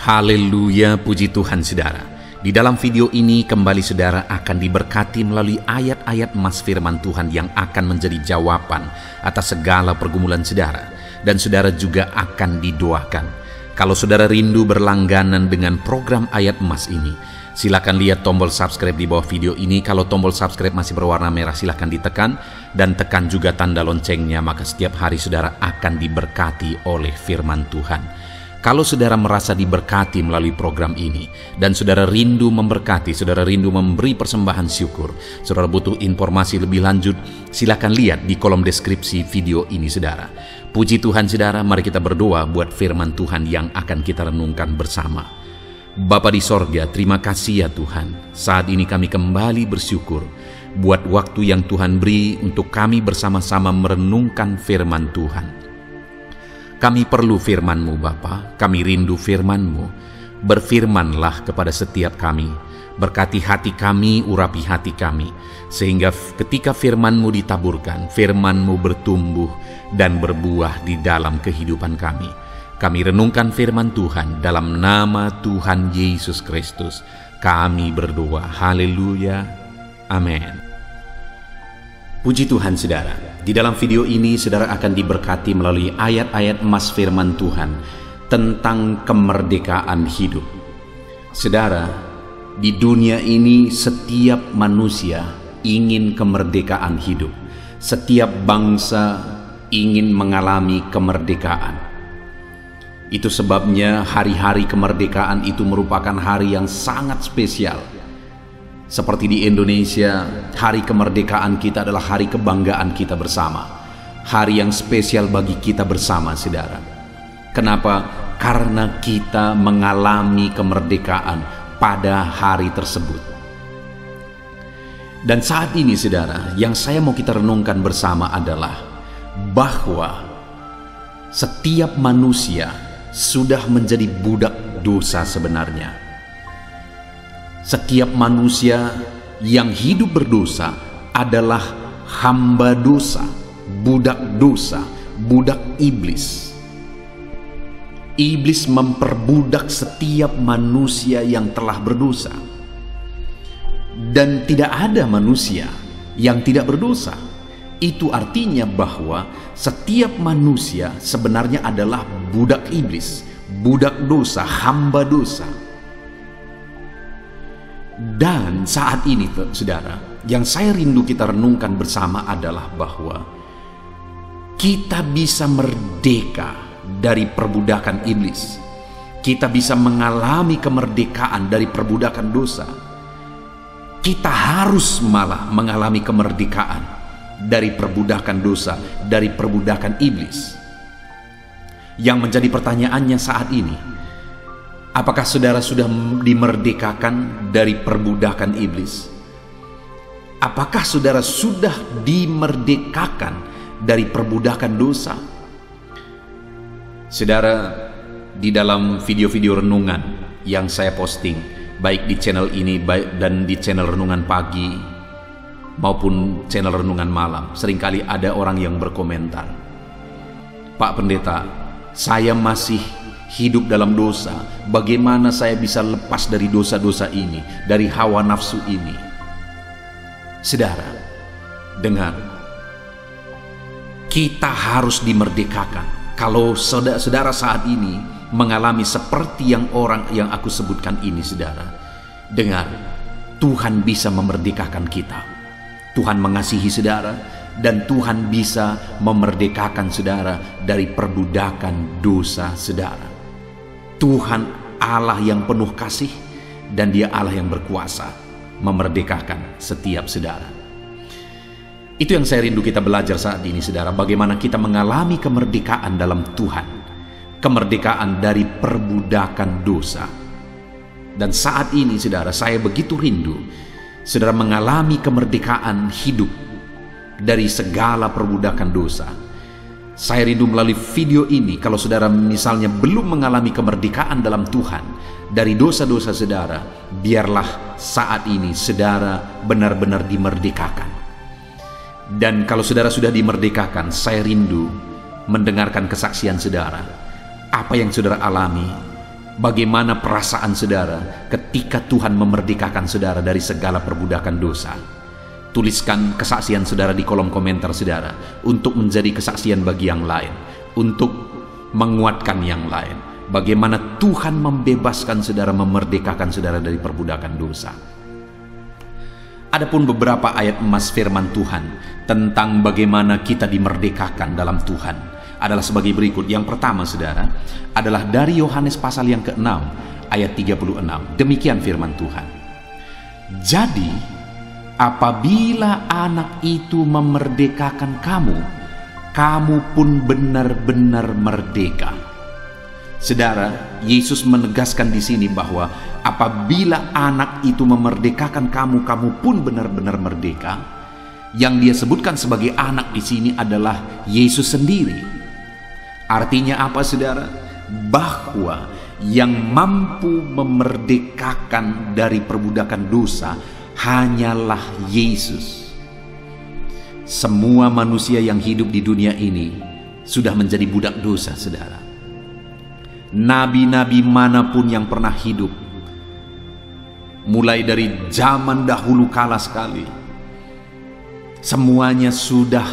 Haleluya, puji Tuhan saudara. Di dalam video ini kembali saudara akan diberkati melalui ayat-ayat emas firman Tuhan yang akan menjadi jawaban atas segala pergumulan saudara. Dan saudara juga akan didoakan. Kalau saudara rindu berlangganan dengan program ayat emas ini, silakan lihat tombol subscribe di bawah video ini. Kalau tombol subscribe masih berwarna merah, silakan ditekan dan tekan juga tanda loncengnya, maka setiap hari saudara akan diberkati oleh firman Tuhan. Kalau saudara merasa diberkati melalui program ini dan saudara rindu memberkati, saudara rindu memberi persembahan syukur, saudara butuh informasi lebih lanjut, silakan lihat di kolom deskripsi video ini saudara. Puji Tuhan saudara, mari kita berdoa buat firman Tuhan yang akan kita renungkan bersama. Bapa di sorga, terima kasih ya Tuhan. Saat ini kami kembali bersyukur buat waktu yang Tuhan beri untuk kami bersama-sama merenungkan firman Tuhan. Kami perlu firman-Mu Bapa, kami rindu firman-Mu. Berfirmanlah kepada setiap kami, berkati hati kami, urapi hati kami, sehingga ketika firman-Mu ditaburkan, firman-Mu bertumbuh dan berbuah di dalam kehidupan kami. Kami renungkan firman Tuhan dalam nama Tuhan Yesus Kristus. Kami berdoa, haleluya, amin. Puji Tuhan saudara, di dalam video ini saudara akan diberkati melalui ayat-ayat emas firman Tuhan tentang kemerdekaan hidup. Saudara, di dunia ini setiap manusia ingin kemerdekaan hidup. Setiap bangsa ingin mengalami kemerdekaan. Itu sebabnya hari-hari kemerdekaan itu merupakan hari yang sangat spesial. Seperti di Indonesia, hari kemerdekaan kita adalah hari kebanggaan kita bersama. Hari yang spesial bagi kita bersama, saudara. Kenapa? Karena kita mengalami kemerdekaan pada hari tersebut. Dan saat ini, saudara, yang saya mau kita renungkan bersama adalah bahwa setiap manusia sudah menjadi budak dosa sebenarnya. Setiap manusia yang hidup berdosa adalah hamba dosa, budak iblis. Iblis memperbudak setiap manusia yang telah berdosa. Dan tidak ada manusia yang tidak berdosa. Itu artinya bahwa setiap manusia sebenarnya adalah budak iblis, budak dosa, hamba dosa. Dan saat ini saudara, yang saya rindu kita renungkan bersama adalah bahwa kita bisa merdeka dari perbudakan iblis. Kita bisa mengalami kemerdekaan dari perbudakan dosa. Kita harus malah mengalami kemerdekaan dari perbudakan dosa, dari perbudakan iblis. Yang menjadi pertanyaannya saat ini, apakah saudara sudah dimerdekakan dari perbudakan iblis? Apakah saudara sudah dimerdekakan dari perbudakan dosa? Saudara, di dalam video-video renungan yang saya posting, baik di channel ini dan di channel renungan pagi maupun channel renungan malam, seringkali ada orang yang berkomentar, "Pak Pendeta, saya masih hidup dalam dosa. Bagaimana saya bisa lepas dari dosa-dosa ini, dari hawa nafsu ini?" Saudara, dengar. Kita harus dimerdekakan. Kalau saudara saat ini mengalami seperti yang orang yang aku sebutkan ini, saudara, dengar. Tuhan bisa memerdekakan kita. Tuhan mengasihi saudara dan Tuhan bisa memerdekakan saudara dari perbudakan dosa saudara. Tuhan Allah yang penuh kasih dan Dia Allah yang berkuasa memerdekakan setiap saudara. Itu yang saya rindu kita belajar saat ini saudara, bagaimana kita mengalami kemerdekaan dalam Tuhan, kemerdekaan dari perbudakan dosa. Dan saat ini saudara, saya begitu rindu saudara mengalami kemerdekaan hidup dari segala perbudakan dosa. Saya rindu melalui video ini, kalau saudara misalnya belum mengalami kemerdekaan dalam Tuhan dari dosa-dosa saudara, biarlah saat ini saudara benar-benar dimerdekakan. Dan kalau saudara sudah dimerdekakan, saya rindu mendengarkan kesaksian saudara. Apa yang saudara alami bagaimana perasaan saudara ketika Tuhan memerdekakan saudara dari segala perbudakan dosa. Tuliskan kesaksian saudara di kolom komentar saudara, untuk menjadi kesaksian bagi yang lain, untuk menguatkan yang lain. Bagaimana Tuhan membebaskan saudara, memerdekakan saudara dari perbudakan dosa. Adapun beberapa ayat emas firman Tuhan tentang bagaimana kita dimerdekakan dalam Tuhan adalah sebagai berikut. Yang pertama saudara adalah dari Yohanes pasal yang ke-6 ayat 36. Demikian firman Tuhan. Jadi apabila anak itu memerdekakan kamu, kamu pun benar-benar merdeka. Saudara, Yesus menegaskan di sini bahwa apabila anak itu memerdekakan kamu, kamu pun benar-benar merdeka. Yang dia sebutkan sebagai anak di sini adalah Yesus sendiri. Artinya apa saudara? Bahwa yang mampu memerdekakan dari perbudakan dosa hanyalah Yesus. Semua manusia yang hidup di dunia ini sudah menjadi budak dosa saudara. Nabi-nabi manapun yang pernah hidup, mulai dari zaman dahulu kala sekali, semuanya sudah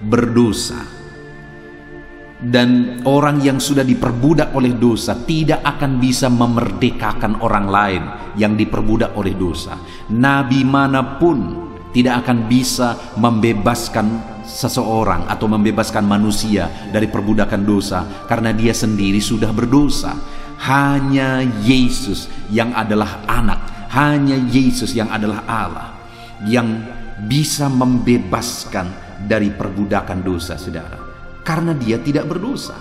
berdosa. Dan orang yang sudah diperbudak oleh dosa tidak akan bisa memerdekakan orang lain yang diperbudak oleh dosa. Nabi manapun tidak akan bisa membebaskan seseorang atau membebaskan manusia dari perbudakan dosa, karena dia sendiri sudah berdosa. Hanya Yesus yang adalah anak, hanya Yesus yang adalah Allah yang bisa membebaskan dari perbudakan dosa saudara. Karena dia tidak berdosa.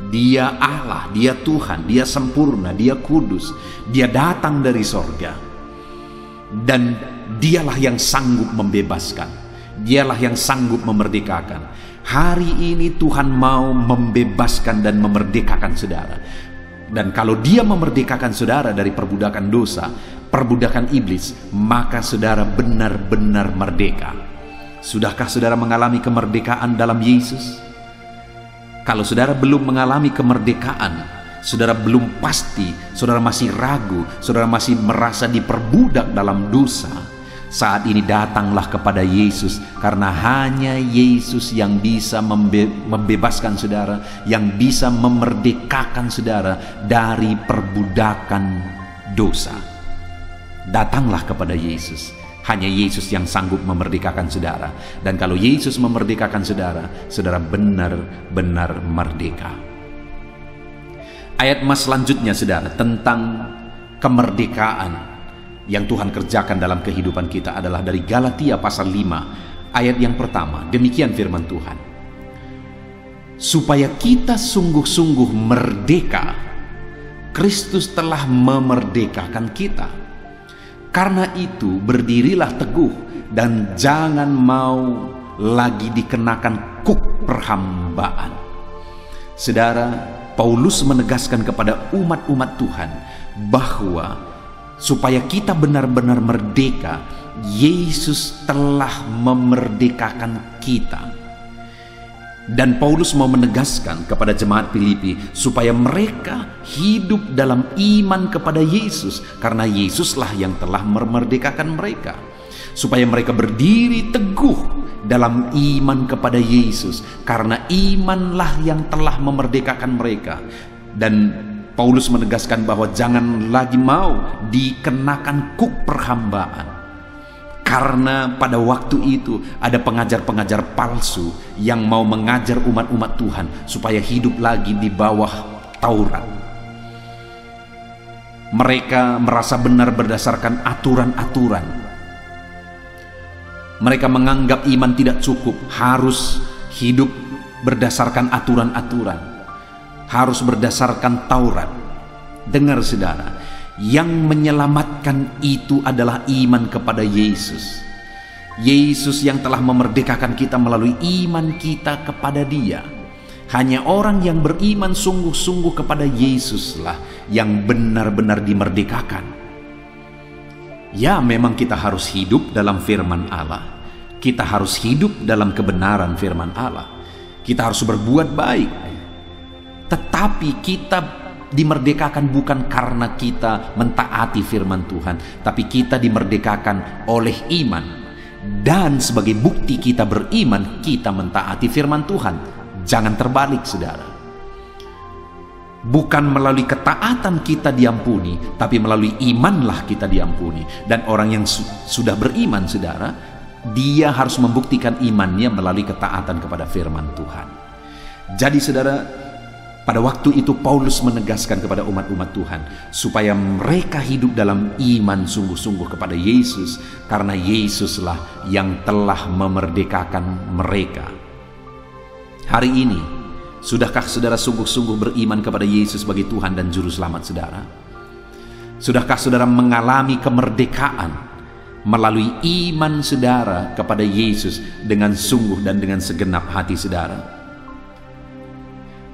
Dia Allah, dia Tuhan, dia sempurna, dia kudus. Dia datang dari sorga. Dan dialah yang sanggup membebaskan. Dialah yang sanggup memerdekakan. Hari ini Tuhan mau membebaskan dan memerdekakan saudara. Dan kalau dia memerdekakan saudara dari perbudakan dosa, perbudakan iblis, maka saudara benar-benar merdeka. Sudahkah saudara mengalami kemerdekaan dalam Yesus? Kalau saudara belum mengalami kemerdekaan, saudara belum pasti, saudara masih ragu, saudara masih merasa diperbudak dalam dosa, saat ini datanglah kepada Yesus, karena hanya Yesus yang bisa membebaskan saudara, yang bisa memerdekakan saudara dari perbudakan dosa. Datanglah kepada Yesus. Hanya Yesus yang sanggup memerdekakan saudara. Dan kalau Yesus memerdekakan saudara, saudara benar-benar merdeka. Ayat emas selanjutnya saudara tentang kemerdekaan yang Tuhan kerjakan dalam kehidupan kita adalah dari Galatia pasal 5 ayat yang pertama. Demikian firman Tuhan. Supaya kita sungguh-sungguh merdeka, Kristus telah memerdekakan kita. Karena itu berdirilah teguh dan jangan mau lagi dikenakan kuk perhambaan. Saudara, Paulus menegaskan kepada umat-umat Tuhan bahwa supaya kita benar-benar merdeka, Yesus telah memerdekakan kita. Dan Paulus mau menegaskan kepada jemaat Filipi supaya mereka hidup dalam iman kepada Yesus, karena Yesuslah yang telah memerdekakan mereka. Supaya mereka berdiri teguh dalam iman kepada Yesus, karena imanlah yang telah memerdekakan mereka. Dan Paulus menegaskan bahwa jangan lagi mau dikenakan kuk perhambaan. Karena pada waktu itu ada pengajar-pengajar palsu yang mau mengajar umat-umat Tuhan supaya hidup lagi di bawah Taurat. Mereka merasa benar berdasarkan aturan-aturan. Mereka menganggap iman tidak cukup, harus hidup berdasarkan aturan-aturan, harus berdasarkan Taurat. Dengar saudara, yang menyelamatkan itu adalah iman kepada Yesus. Yesus yang telah memerdekakan kita melalui iman kita kepada Dia. Hanya orang yang beriman sungguh-sungguh kepada Yesuslah yang benar-benar dimerdekakan. Ya, memang kita harus hidup dalam firman Allah. Kita harus hidup dalam kebenaran firman Allah. Kita harus berbuat baik. Tetapi kita Dimerdekakan bukan karena kita mentaati firman Tuhan, tapi kita dimerdekakan oleh iman. Dan sebagai bukti kita beriman, kita mentaati firman Tuhan. Jangan terbalik, saudara. Bukan melalui ketaatan kita diampuni, tapi melalui imanlah kita diampuni. Dan orang yang sudah beriman, saudara, dia harus membuktikan imannya melalui ketaatan kepada firman Tuhan. Jadi, saudara, pada waktu itu Paulus menegaskan kepada umat-umat Tuhan supaya mereka hidup dalam iman sungguh-sungguh kepada Yesus, karena Yesuslah yang telah memerdekakan mereka. Hari ini, sudahkah saudara sungguh-sungguh beriman kepada Yesus sebagai Tuhan dan Juru Selamat saudara? Sudahkah saudara mengalami kemerdekaan melalui iman saudara kepada Yesus dengan sungguh dan dengan segenap hati saudara?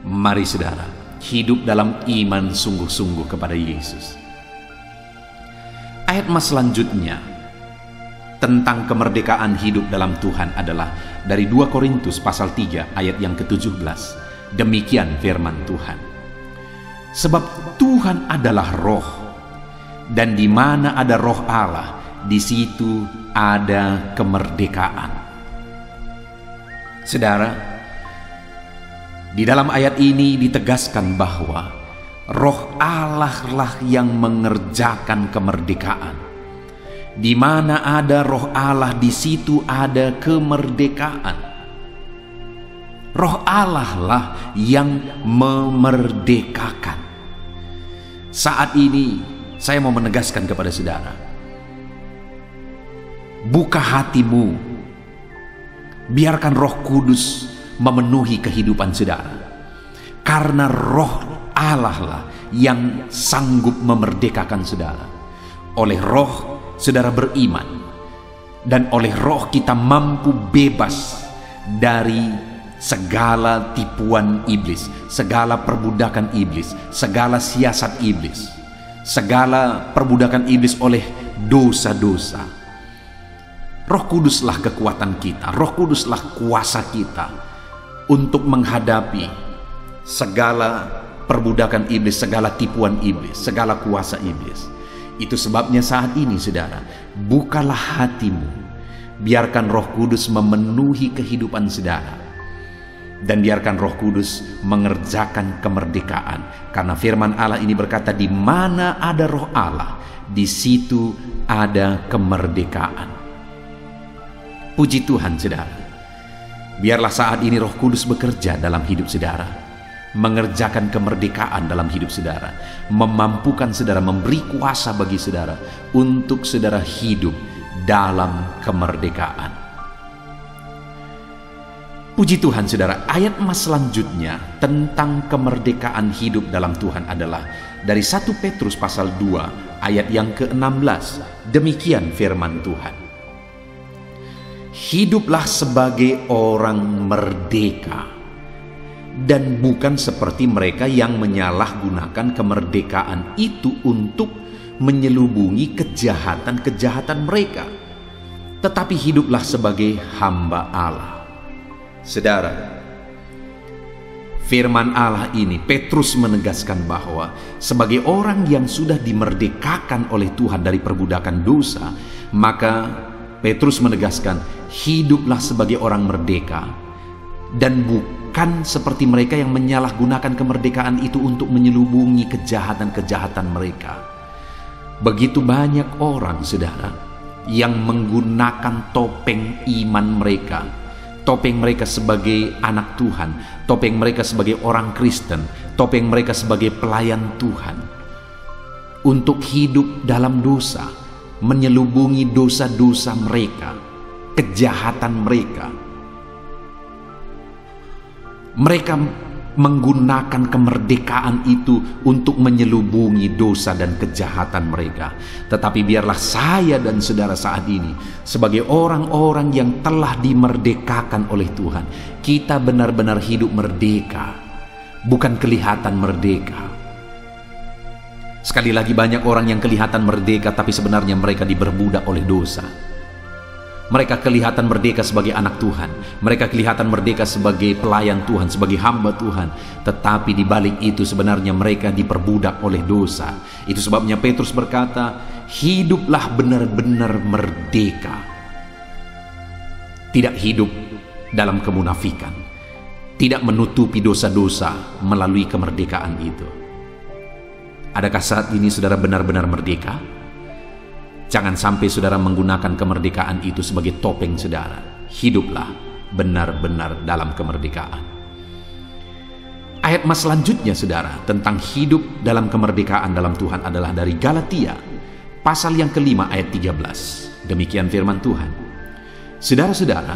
Mari saudara, hidup dalam iman sungguh-sungguh kepada Yesus. Ayat mas selanjutnya tentang kemerdekaan hidup dalam Tuhan adalah dari 2 Korintus pasal 3 ayat yang ke-17. Demikian firman Tuhan. Sebab Tuhan adalah roh, dan di mana ada roh Allah, di situ ada kemerdekaan. Saudara, di dalam ayat ini ditegaskan bahwa roh Allah lah yang mengerjakan kemerdekaan. Di mana ada roh Allah, di situ ada kemerdekaan. Roh Allah lah yang memerdekakan. Saat ini saya mau menegaskan kepada saudara, buka hatimu, biarkan Roh Kudus memenuhi kehidupan saudara, karena roh Allah lah yang sanggup memerdekakan saudara. Oleh roh saudara beriman, dan oleh roh kita mampu bebas dari segala tipuan iblis, segala perbudakan iblis, segala siasat iblis, segala perbudakan iblis oleh dosa-dosa. Roh Kuduslah kekuatan kita, Roh Kuduslah kuasa kita untuk menghadapi segala perbudakan iblis, segala tipuan iblis, segala kuasa iblis. Itu sebabnya saat ini saudara, bukalah hatimu, biarkan Roh Kudus memenuhi kehidupan saudara, dan biarkan Roh Kudus mengerjakan kemerdekaan. Karena firman Allah ini berkata, di mana ada roh Allah, di situ ada kemerdekaan. Puji Tuhan saudara. Biarlah saat ini Roh Kudus bekerja dalam hidup saudara, mengerjakan kemerdekaan dalam hidup saudara, memampukan saudara, memberi kuasa bagi saudara untuk saudara hidup dalam kemerdekaan. Puji Tuhan saudara, ayat mas selanjutnya tentang kemerdekaan hidup dalam Tuhan adalah dari 1 Petrus pasal 2 ayat yang ke-16. Demikian firman Tuhan. Hiduplah sebagai orang merdeka, dan bukan seperti mereka yang menyalahgunakan kemerdekaan itu untuk menyelubungi kejahatan-kejahatan mereka, tetapi hiduplah sebagai hamba Allah. Saudara, firman Allah ini Petrus menegaskan bahwa sebagai orang yang sudah dimerdekakan oleh Tuhan dari perbudakan dosa, maka Petrus menegaskan, hiduplah sebagai orang merdeka, dan bukan seperti mereka yang menyalahgunakan kemerdekaan itu untuk menyelubungi kejahatan-kejahatan mereka. Begitu banyak orang, saudara, yang menggunakan topeng iman mereka, topeng mereka sebagai anak Tuhan, topeng mereka sebagai orang Kristen, topeng mereka sebagai pelayan Tuhan, untuk hidup dalam dosa, menyelubungi dosa-dosa mereka, kejahatan mereka. Mereka menggunakan kemerdekaan itu untuk menyelubungi dosa dan kejahatan mereka. Tetapi biarlah saya dan saudara saat ini, sebagai orang-orang yang telah dimerdekakan oleh Tuhan, kita benar-benar hidup merdeka, bukan kelihatan merdeka. Sekali lagi, banyak orang yang kelihatan merdeka tapi sebenarnya mereka diperbudak oleh dosa. Mereka kelihatan merdeka sebagai anak Tuhan. Mereka kelihatan merdeka sebagai pelayan Tuhan, sebagai hamba Tuhan. Tetapi di balik itu sebenarnya mereka diperbudak oleh dosa. Itu sebabnya Petrus berkata, hiduplah benar-benar merdeka. Tidak hidup dalam kemunafikan. Tidak menutupi dosa-dosa melalui kemerdekaan itu. Adakah saat ini saudara benar-benar merdeka? Jangan sampai saudara menggunakan kemerdekaan itu sebagai topeng saudara. Hiduplah benar-benar dalam kemerdekaan. Ayat mas selanjutnya saudara tentang hidup dalam kemerdekaan dalam Tuhan adalah dari Galatia pasal yang kelima ayat 13. Demikian firman Tuhan. Saudara-saudara,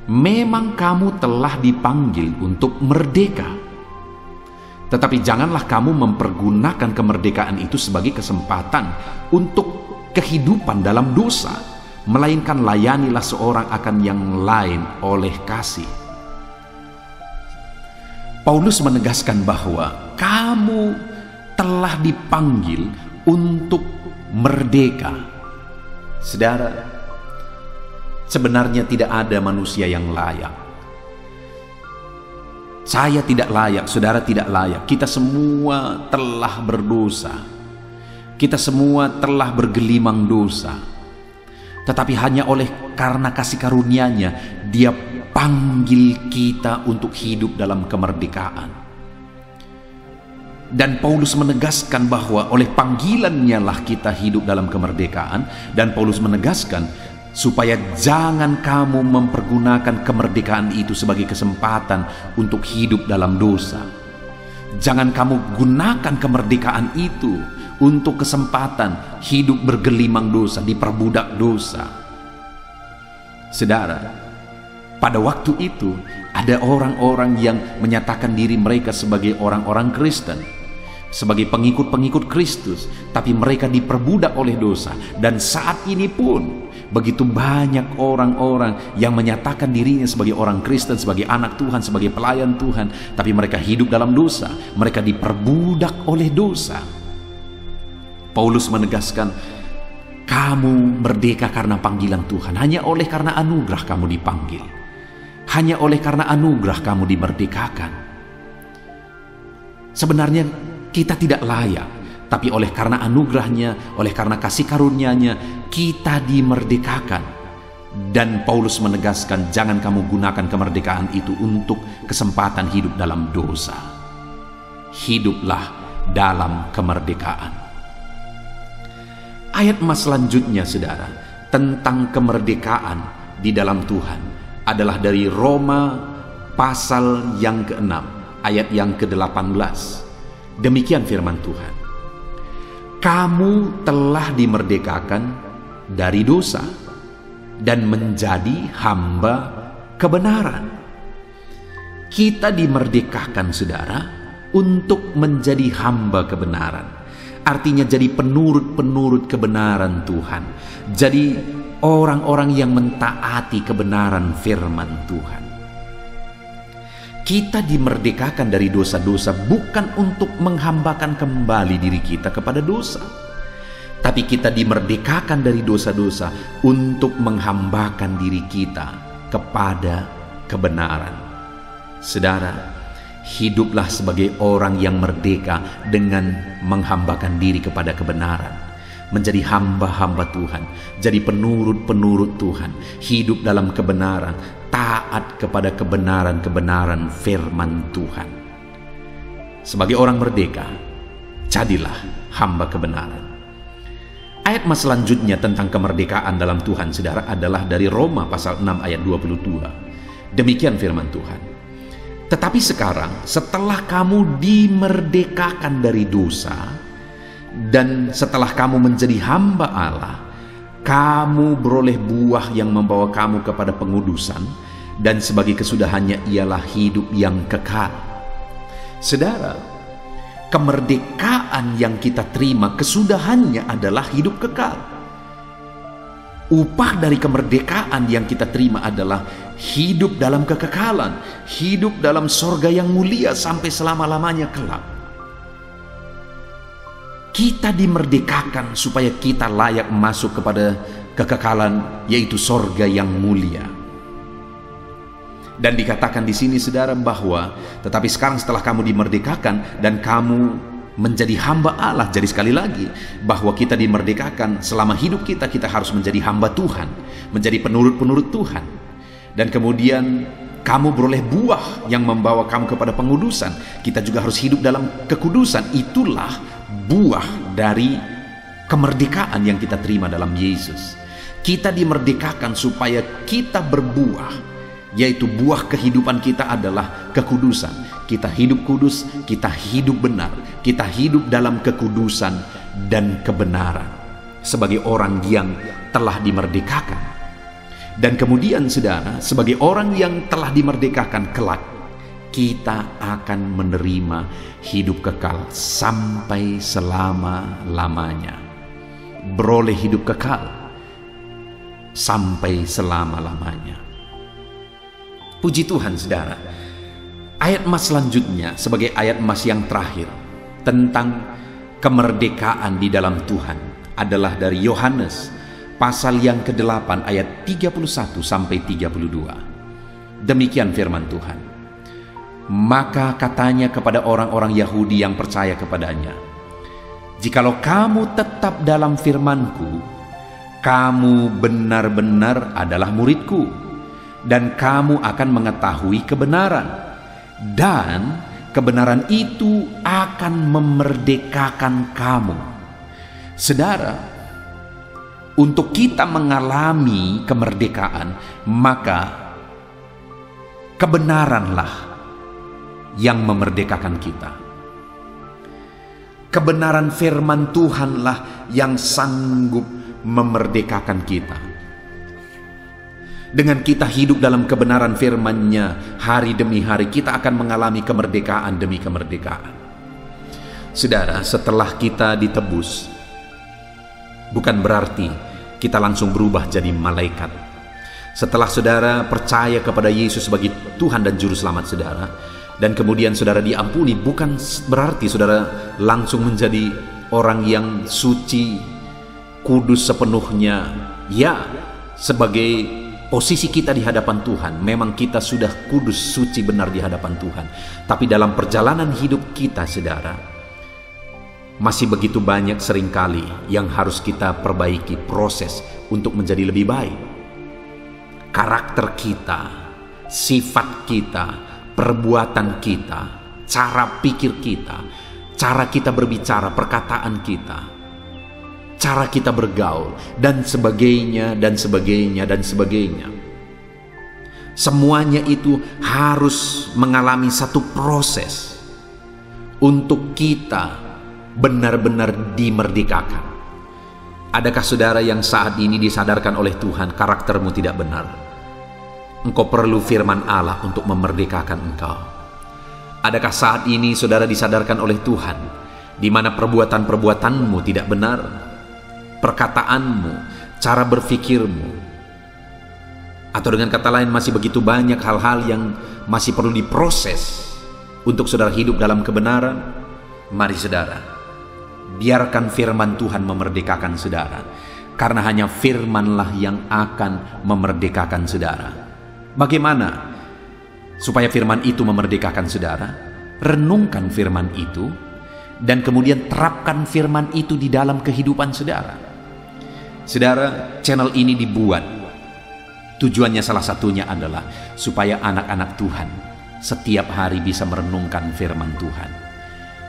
memang kamu telah dipanggil untuk merdeka. Tetapi janganlah kamu mempergunakan kemerdekaan itu sebagai kesempatan untuk kehidupan dalam dosa, melainkan layanilah seorang akan yang lain oleh kasih. Paulus menegaskan bahwa kamu telah dipanggil untuk merdeka. Saudara, sebenarnya tidak ada manusia yang layak. Saya tidak layak, saudara tidak layak. Kita semua telah berdosa. Kita semua telah bergelimang dosa. Tetapi hanya karena kasih karunia-Nya, Dia panggil kita untuk hidup dalam kemerdekaan. Dan Paulus menegaskan bahwa oleh panggilan-Nya lah kita hidup dalam kemerdekaan. Dan Paulus menegaskan supaya jangan kamu mempergunakan kemerdekaan itu sebagai kesempatan untuk hidup dalam dosa. Jangan kamu gunakan kemerdekaan itu untuk kesempatan hidup bergelimang dosa, diperbudak dosa. Saudara, pada waktu itu ada orang-orang yang menyatakan diri mereka sebagai orang-orang Kristen, sebagai pengikut-pengikut Kristus, tapi mereka diperbudak oleh dosa. Dan saat ini pun begitu banyak orang-orang yang menyatakan dirinya sebagai orang Kristen, sebagai anak Tuhan, sebagai pelayan Tuhan, tapi mereka hidup dalam dosa. Mereka diperbudak oleh dosa. Paulus menegaskan, kamu merdeka karena panggilan Tuhan. Hanya oleh karena anugerah kamu dipanggil. Hanya oleh karena anugerah kamu dimerdekakan. Sebenarnya kita tidak layak, tapi oleh karena anugerahnya, oleh karena kasih karunia-Nya, kita dimerdekakan. Dan Paulus menegaskan, jangan kamu gunakan kemerdekaan itu untuk kesempatan hidup dalam dosa. Hiduplah dalam kemerdekaan. Ayat mas selanjutnya saudara tentang kemerdekaan di dalam Tuhan adalah dari Roma pasal yang ke-6 ayat yang ke-18. Demikian firman Tuhan. Kamu telah dimerdekakan dari dosa dan menjadi hamba kebenaran. Kita dimerdekakan saudara untuk menjadi hamba kebenaran. Artinya jadi penurut-penurut kebenaran Tuhan. Jadi orang-orang yang mentaati kebenaran firman Tuhan. Kita dimerdekakan dari dosa-dosa bukan untuk menghambakan kembali diri kita kepada dosa. Tapi kita dimerdekakan dari dosa-dosa untuk menghambakan diri kita kepada kebenaran. Saudara, hiduplah sebagai orang yang merdeka dengan menghambakan diri kepada kebenaran. Menjadi hamba-hamba Tuhan, jadi penurut-penurut Tuhan, hidup dalam kebenaran, taat kepada kebenaran-kebenaran firman Tuhan. Sebagai orang merdeka, jadilah hamba kebenaran. Ayat mas selanjutnya tentang kemerdekaan dalam Tuhan saudara adalah dari Roma pasal 6 ayat 22. Demikian firman Tuhan. Tetapi sekarang setelah kamu dimerdekakan dari dosa dan setelah kamu menjadi hamba Allah, kamu beroleh buah yang membawa kamu kepada pengudusan, dan sebagai kesudahannya ialah hidup yang kekal. Saudara, kemerdekaan yang kita terima kesudahannya adalah hidup kekal. Upah dari kemerdekaan yang kita terima adalah hidup dalam kekekalan, hidup dalam sorga yang mulia sampai selama-lamanya kelak. Kita dimerdekakan supaya kita layak masuk kepada kekekalan, yaitu sorga yang mulia. Dan dikatakan di sini saudara bahwa tetapi sekarang setelah kamu dimerdekakan dan kamu menjadi hamba Allah. Jadi sekali lagi bahwa kita dimerdekakan, selama hidup kita harus menjadi hamba Tuhan, menjadi penurut-penurut Tuhan. Dan kemudian kamu beroleh buah yang membawa kamu kepada pengudusan. Kita juga harus hidup dalam kekudusan. Itulah buah dari kemerdekaan yang kita terima dalam Yesus. Kita dimerdekakan supaya kita berbuah, yaitu buah kehidupan kita adalah kekudusan. Kita hidup kudus, kita hidup benar, kita hidup dalam kekudusan dan kebenaran sebagai orang yang telah dimerdekakan. Dan kemudian saudara, sebagai orang yang telah dimerdekakan kelak, kita akan menerima hidup kekal sampai selama-lamanya. Beroleh hidup kekal sampai selama-lamanya. Puji Tuhan saudara. Ayat emas selanjutnya sebagai ayat emas yang terakhir tentang kemerdekaan di dalam Tuhan adalah dari Yohanes pasal yang ke-8 ayat 31 sampai 32. Demikian firman Tuhan. Maka katanya kepada orang-orang Yahudi yang percaya kepadanya, jikalau kamu tetap dalam firman-Ku, kamu benar-benar adalah murid-Ku, dan kamu akan mengetahui kebenaran, dan kebenaran itu akan memerdekakan kamu. Saudara, untuk kita mengalami kemerdekaan, maka kebenaranlah yang memerdekakan kita. Kebenaran firman Tuhanlah yang sanggup memerdekakan kita. Dengan kita hidup dalam kebenaran firman-Nya hari demi hari, kita akan mengalami kemerdekaan demi kemerdekaan. Saudara, setelah kita ditebus, bukan berarti kita langsung berubah jadi malaikat. Setelah saudara percaya kepada Yesus sebagai Tuhan dan Juru Selamat saudara, dan kemudian saudara diampuni, bukan berarti saudara langsung menjadi orang yang suci, kudus sepenuhnya. Ya, sebagai posisi kita di hadapan Tuhan, memang kita sudah kudus, suci, benar di hadapan Tuhan. Tapi dalam perjalanan hidup kita, saudara, masih begitu banyak seringkali yang harus kita perbaiki, proses untuk menjadi lebih baik. Karakter kita, sifat kita, perbuatan kita, cara pikir kita, cara kita berbicara, perkataan kita, cara kita bergaul, dan sebagainya, dan sebagainya, dan sebagainya. Semuanya itu harus mengalami satu proses untuk kita benar-benar dimerdekakan. Adakah saudara yang saat ini disadarkan oleh Tuhan karaktermu tidak benar? Engkau perlu firman Allah untuk memerdekakan engkau. Adakah saat ini saudara disadarkan oleh Tuhan di mana perbuatan-perbuatanmu tidak benar? Perkataanmu, cara berfikirmu, atau dengan kata lain masih begitu banyak hal-hal yang masih perlu diproses untuk saudara hidup dalam kebenaran? Mari saudara, biarkan firman Tuhan memerdekakan saudara, karena hanya firmanlah yang akan memerdekakan saudara. Bagaimana supaya firman itu memerdekakan saudara? Renungkan firman itu dan kemudian terapkan firman itu di dalam kehidupan saudara. Saudara, channel ini dibuat, tujuannya salah satunya adalah supaya anak-anak Tuhan setiap hari bisa merenungkan firman Tuhan.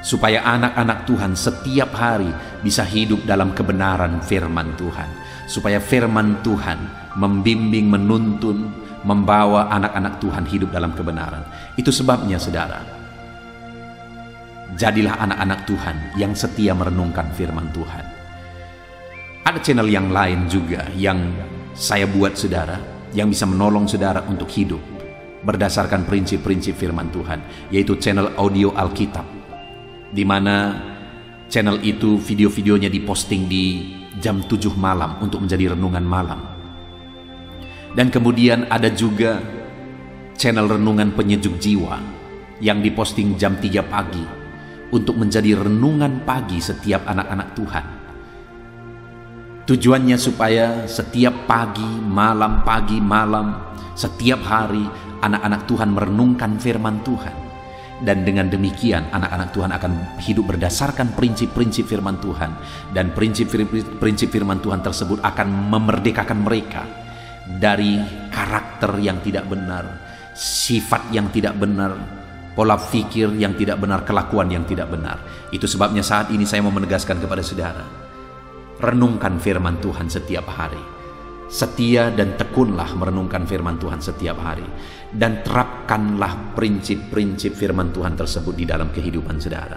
Supaya anak-anak Tuhan setiap hari bisa hidup dalam kebenaran firman Tuhan. Supaya firman Tuhan membimbing, menuntun, membawa anak-anak Tuhan hidup dalam kebenaran. Itu sebabnya saudara, jadilah anak-anak Tuhan yang setia merenungkan firman Tuhan. Ada channel yang lain juga yang saya buat saudara, yang bisa menolong saudara untuk hidup berdasarkan prinsip-prinsip firman Tuhan, yaitu channel audio Alkitab, di mana channel itu video-videonya diposting di jam 7 malam untuk menjadi renungan malam. Dan kemudian ada juga channel renungan penyejuk jiwa yang diposting jam 3 pagi untuk menjadi renungan pagi setiap anak-anak Tuhan. Tujuannya supaya setiap pagi, malam, setiap hari anak-anak Tuhan merenungkan firman Tuhan. Dan dengan demikian anak-anak Tuhan akan hidup berdasarkan prinsip-prinsip firman Tuhan. Dan prinsip firman Tuhan tersebut akan memerdekakan mereka dari karakter yang tidak benar, sifat yang tidak benar, pola pikir yang tidak benar, kelakuan yang tidak benar. Itu sebabnya saat ini saya mau menegaskan kepada saudara, renungkan firman Tuhan setiap hari. Setia dan tekunlah merenungkan firman Tuhan setiap hari. Dan terapkanlah prinsip-prinsip firman Tuhan tersebut di dalam kehidupan saudara.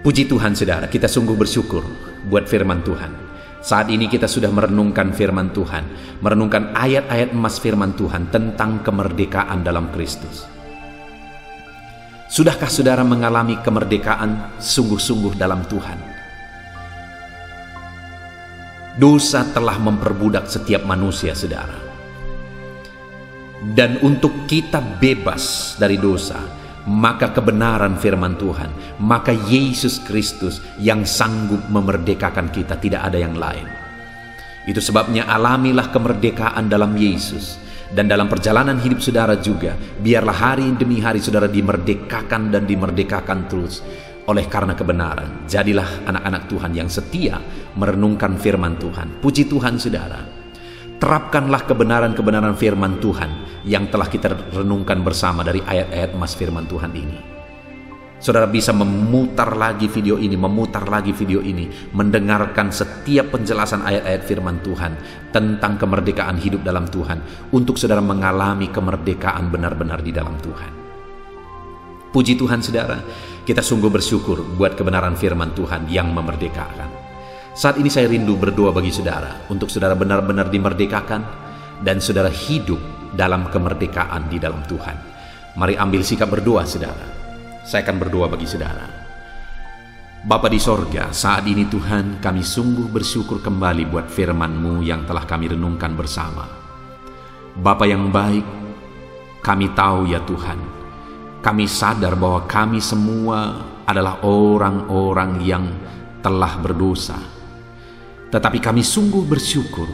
Puji Tuhan saudara, kita sungguh bersyukur buat firman Tuhan. Saat ini kita sudah merenungkan firman Tuhan, merenungkan ayat-ayat emas firman Tuhan tentang kemerdekaan dalam Kristus. Sudahkah saudara mengalami kemerdekaan sungguh-sungguh dalam Tuhan? Dosa telah memperbudak setiap manusia saudara. Dan untuk kita bebas dari dosa, maka kebenaran firman Tuhan, maka Yesus Kristus yang sanggup memerdekakan kita, tidak ada yang lain. Itu sebabnya alamilah kemerdekaan dalam Yesus. Dan dalam perjalanan hidup saudara juga, biarlah hari demi hari saudara dimerdekakan dan dimerdekakan terus oleh karena kebenaran. Jadilah anak-anak Tuhan yang setia merenungkan firman Tuhan. Puji Tuhan saudara. Terapkanlah kebenaran-kebenaran firman Tuhan yang telah kita renungkan bersama dari ayat-ayat emas firman Tuhan ini. Saudara bisa memutar lagi video ini, mendengarkan setiap penjelasan ayat-ayat firman Tuhan tentang kemerdekaan hidup dalam Tuhan, untuk saudara mengalami kemerdekaan benar-benar di dalam Tuhan. Puji Tuhan saudara, kita sungguh bersyukur buat kebenaran firman Tuhan yang memerdekakan. Saat ini saya rindu berdoa bagi saudara, untuk saudara benar-benar dimerdekakan dan saudara hidup dalam kemerdekaan di dalam Tuhan. Mari ambil sikap berdoa saudara. Saya akan berdoa bagi saudara. Bapa di sorga, saat ini Tuhan, kami sungguh bersyukur kembali buat firman-Mu yang telah kami renungkan bersama. Bapa yang baik, kami tahu ya Tuhan, kami sadar bahwa kami semua adalah orang-orang yang telah berdosa. Tetapi kami sungguh bersyukur,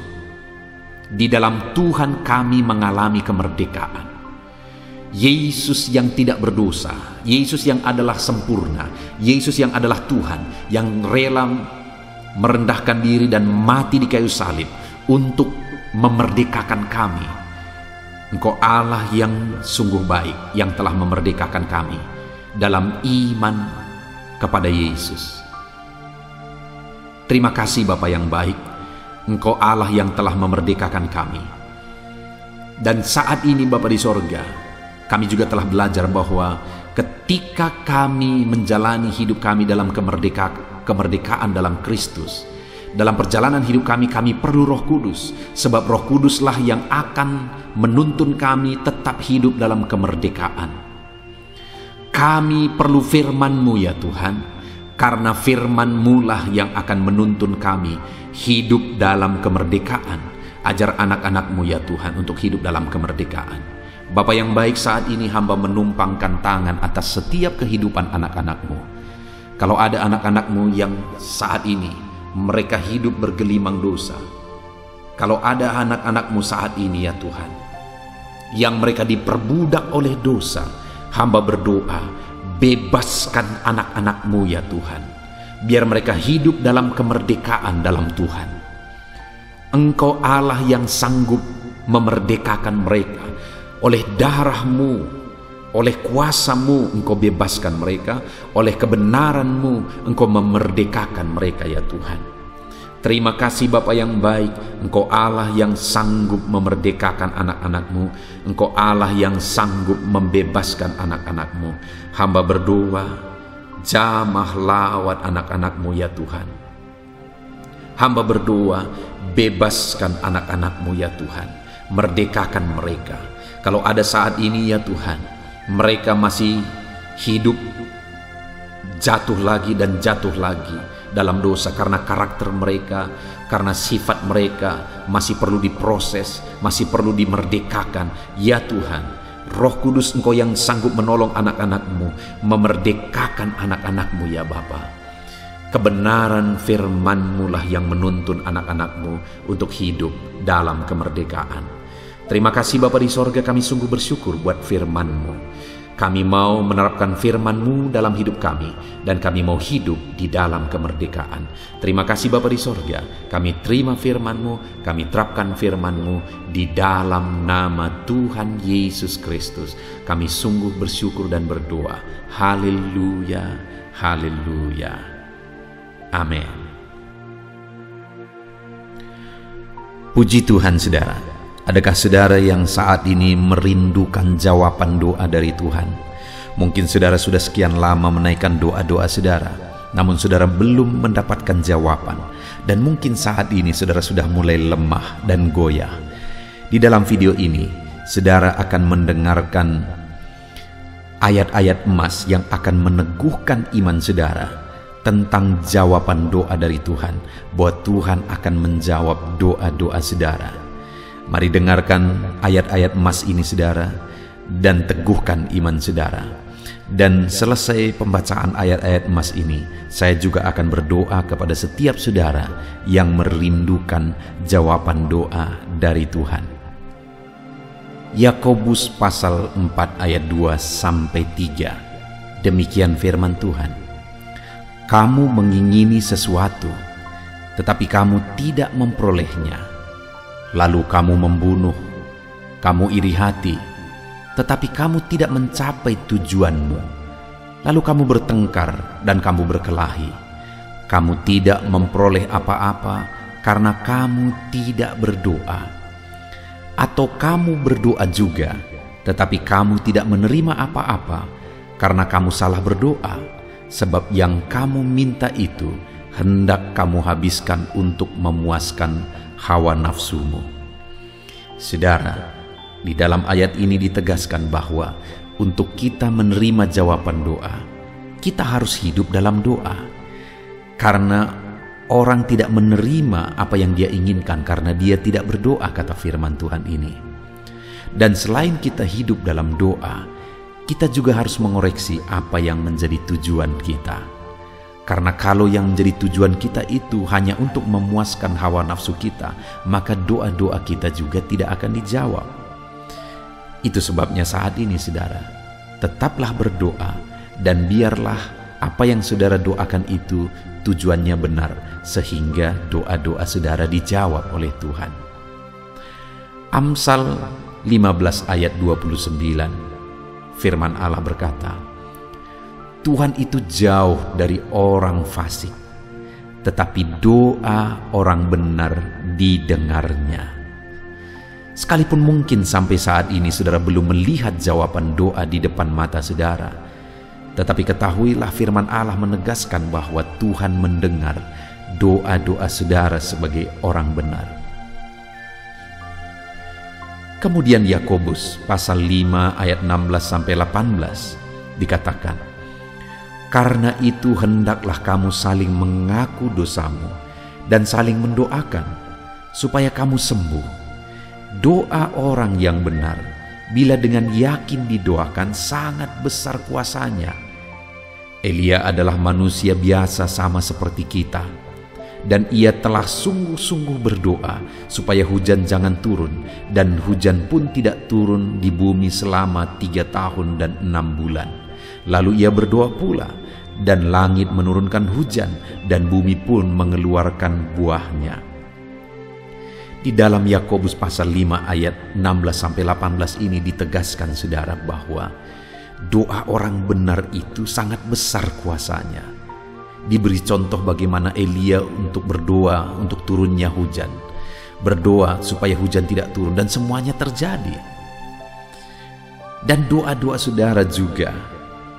di dalam Tuhan kami mengalami kemerdekaan. Yesus yang tidak berdosa, Yesus yang adalah sempurna, Yesus yang adalah Tuhan, yang rela merendahkan diri dan mati di kayu salib untuk memerdekakan kami. Engkau Allah yang sungguh baik, yang telah memerdekakan kami dalam iman kepada Yesus. Terima kasih Bapa yang baik, Engkau Allah yang telah memerdekakan kami. Dan saat ini Bapa di sorga, kami juga telah belajar bahwa ketika kami menjalani hidup kami dalam kemerdekaan dalam Kristus, dalam perjalanan hidup kami perlu Roh Kudus, sebab Roh Kuduslah yang akan menuntun kami tetap hidup dalam kemerdekaan. Kami perlu firman-Mu ya Tuhan, karena firman-Mu lah yang akan menuntun kami hidup dalam kemerdekaan. Ajar anak-anak-Mu ya Tuhan untuk hidup dalam kemerdekaan. Bapa yang baik, saat ini hamba menumpangkan tangan atas setiap kehidupan anak-anak-Mu. Kalau ada anak-anak-Mu yang saat ini mereka hidup bergelimang dosa, kalau ada anak-anak-Mu saat ini ya Tuhan yang mereka diperbudak oleh dosa, hamba berdoa, bebaskan anak-anak-Mu ya Tuhan, biar mereka hidup dalam kemerdekaan dalam Tuhan. Engkau Allah yang sanggup memerdekakan mereka. Oleh darah-Mu, oleh kuasa-Mu Engkau bebaskan mereka, oleh kebenaran-Mu Engkau memerdekakan mereka ya Tuhan. Terima kasih Bapa yang baik, Engkau Allah yang sanggup memerdekakan anak-anak-Mu, Engkau Allah yang sanggup membebaskan anak-anak-Mu. Hamba berdoa, jamah lawat anak-anak-Mu ya Tuhan. Hamba berdoa, bebaskan anak-anak-Mu ya Tuhan, merdekakan mereka. Kalau ada saat ini ya Tuhan, mereka masih hidup jatuh lagi dan jatuh lagi dalam dosa karena karakter mereka, karena sifat mereka masih perlu diproses, masih perlu dimerdekakan. Ya Tuhan, Roh Kudus Engkau yang sanggup menolong anak-anak-Mu, memerdekakan anak-anak-Mu ya Bapa. Kebenaran firman-Mu lah yang menuntun anak-anak-Mu untuk hidup dalam kemerdekaan. Terima kasih Bapa di sorga, kami sungguh bersyukur buat firman-Mu. Kami mau menerapkan firman-Mu dalam hidup kami, dan kami mau hidup di dalam kemerdekaan. Terima kasih Bapa di sorga, kami terima firman-Mu, kami terapkan firman-Mu di dalam nama Tuhan Yesus Kristus. Kami sungguh bersyukur dan berdoa. Haleluya, haleluya. Amin. Puji Tuhan saudara. Adakah saudara yang saat ini merindukan jawaban doa dari Tuhan? Mungkin saudara sudah sekian lama menaikkan doa-doa saudara, namun saudara belum mendapatkan jawaban. Dan mungkin saat ini saudara sudah mulai lemah dan goyah. Di dalam video ini, saudara akan mendengarkan ayat-ayat emas yang akan meneguhkan iman saudara tentang jawaban doa dari Tuhan, bahwa Tuhan akan menjawab doa-doa saudara. Mari dengarkan ayat-ayat emas ini saudara, dan teguhkan iman saudara. Dan selesai pembacaan ayat-ayat emas ini, saya juga akan berdoa kepada setiap saudara yang merindukan jawaban doa dari Tuhan. Yakobus pasal 4 ayat 2-3. Demikian firman Tuhan. Kamu mengingini sesuatu, tetapi kamu tidak memperolehnya. Lalu kamu membunuh, kamu iri hati, tetapi kamu tidak mencapai tujuanmu. Lalu kamu bertengkar dan kamu berkelahi. Kamu tidak memperoleh apa-apa karena kamu tidak berdoa. Atau kamu berdoa juga, tetapi kamu tidak menerima apa-apa karena kamu salah berdoa. Sebab yang kamu minta itu hendak kamu habiskan untuk memuaskan hawa nafsumu. Saudara, di dalam ayat ini ditegaskan bahwa untuk kita menerima jawaban doa, kita harus hidup dalam doa. Karena orang tidak menerima apa yang dia inginkan karena dia tidak berdoa, kata firman Tuhan ini. Dan selain kita hidup dalam doa, kita juga harus mengoreksi apa yang menjadi tujuan kita. Karena kalau yang menjadi tujuan kita itu hanya untuk memuaskan hawa nafsu kita, maka doa-doa kita juga tidak akan dijawab. Itu sebabnya saat ini saudara, tetaplah berdoa, dan biarlah apa yang saudara doakan itu tujuannya benar, sehingga doa-doa saudara dijawab oleh Tuhan. Amsal 15 ayat 29. Firman Allah berkata, Tuhan itu jauh dari orang fasik, tetapi doa orang benar didengarnya. Sekalipun mungkin sampai saat ini saudara belum melihat jawaban doa di depan mata saudara, tetapi ketahuilah firman Allah menegaskan bahwa Tuhan mendengar doa-doa saudara sebagai orang benar. Kemudian Yakobus pasal 5 ayat 16-18 dikatakan, karena itu hendaklah kamu saling mengaku dosamu dan saling mendoakan supaya kamu sembuh. Doa orang yang benar bila dengan yakin didoakan sangat besar kuasanya. Elia adalah manusia biasa sama seperti kita, dan ia telah sungguh-sungguh berdoa supaya hujan jangan turun, dan hujan pun tidak turun di bumi selama 3 tahun dan 6 bulan. Lalu ia berdoa pula, dan langit menurunkan hujan, dan bumi pun mengeluarkan buahnya. Di dalam Yakobus pasal 5 ayat 16-18 ini ditegaskan saudara bahwa doa orang benar itu sangat besar kuasanya. Diberi contoh bagaimana Elia untuk berdoa untuk turunnya hujan, berdoa supaya hujan tidak turun, dan semuanya terjadi. Dan doa-doa saudara juga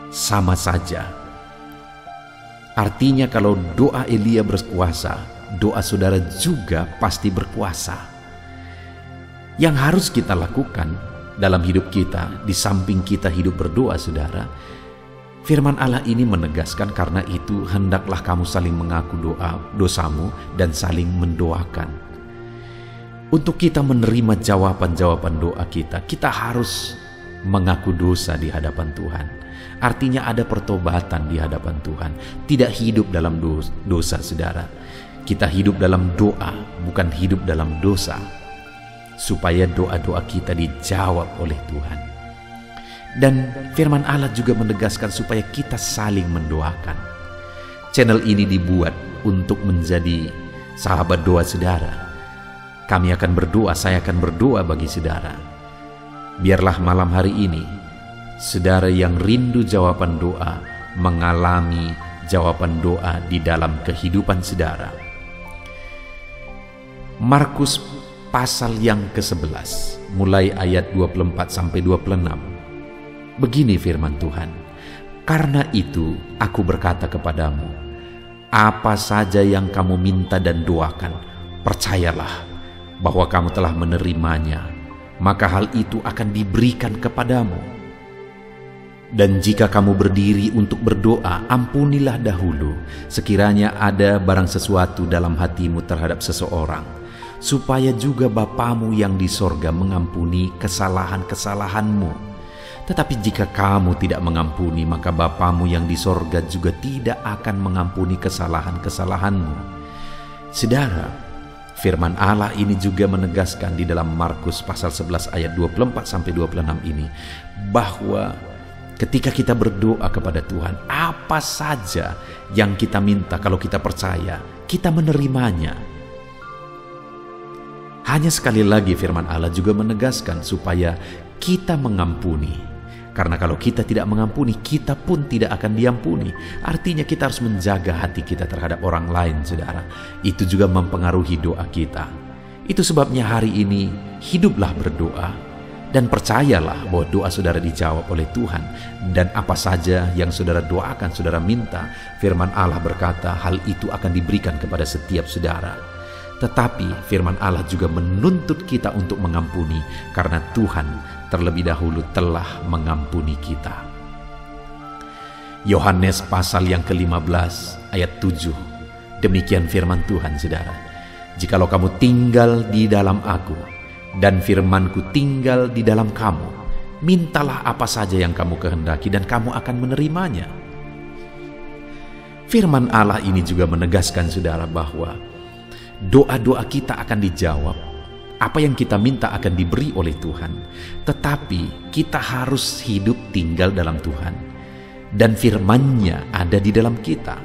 sama saja. Artinya kalau doa Elia berkuasa, doa saudara juga pasti berkuasa. Yang harus kita lakukan dalam hidup kita, di samping kita hidup berdoa saudara, firman Allah ini menegaskan, karena itu hendaklah kamu saling mengaku dosamu dan saling mendoakan. Untuk kita menerima jawaban-jawaban doa kita, kita harus mengaku dosa di hadapan Tuhan. Artinya ada pertobatan di hadapan Tuhan. Tidak hidup dalam dosa, saudara. Kita hidup dalam doa, bukan hidup dalam dosa. Supaya doa-doa kita dijawab oleh Tuhan. Dan firman Allah juga menegaskan supaya kita saling mendoakan. Channel ini dibuat untuk menjadi sahabat doa saudara. Kami akan berdoa, saya akan berdoa bagi saudara. Biarlah malam hari ini, saudara yang rindu jawaban doa, mengalami jawaban doa di dalam kehidupan saudara. Markus pasal yang ke-11, mulai ayat 24-26. Begini firman Tuhan, "Karena itu aku berkata kepadamu, apa saja yang kamu minta dan doakan, percayalah bahwa kamu telah menerimanya, maka hal itu akan diberikan kepadamu. Dan jika kamu berdiri untuk berdoa, ampunilah dahulu sekiranya ada barang sesuatu dalam hatimu terhadap seseorang, supaya juga Bapamu yang di sorga mengampuni kesalahan-kesalahanmu. Tetapi jika kamu tidak mengampuni, maka Bapamu yang di sorga juga tidak akan mengampuni kesalahan-kesalahanmu." Saudara, firman Allah ini juga menegaskan di dalam Markus pasal 11 ayat 24-26 ini, bahwa ketika kita berdoa kepada Tuhan, apa saja yang kita minta, kalau kita percaya, kita menerimanya. Hanya sekali lagi firman Allah juga menegaskan supaya kita mengampuni. Karena kalau kita tidak mengampuni, kita pun tidak akan diampuni. Artinya kita harus menjaga hati kita terhadap orang lain, saudara. Itu juga mempengaruhi doa kita. Itu sebabnya hari ini, hiduplah berdoa. Dan percayalah bahwa doa saudara dijawab oleh Tuhan. Dan apa saja yang saudara doakan, saudara minta, firman Allah berkata, hal itu akan diberikan kepada setiap saudara. Tetapi firman Allah juga menuntut kita untuk mengampuni, karena Tuhan terlebih dahulu telah mengampuni kita. Yohanes pasal yang ke-15 ayat 7. Demikian firman Tuhan, saudara. "Jikalau kamu tinggal di dalam aku, dan firmanku tinggal di dalam kamu, mintalah apa saja yang kamu kehendaki dan kamu akan menerimanya." Firman Allah ini juga menegaskan, saudara, bahwa doa-doa kita akan dijawab. Apa yang kita minta akan diberi oleh Tuhan. Tetapi kita harus hidup tinggal dalam Tuhan. Dan firman-Nya ada di dalam kita.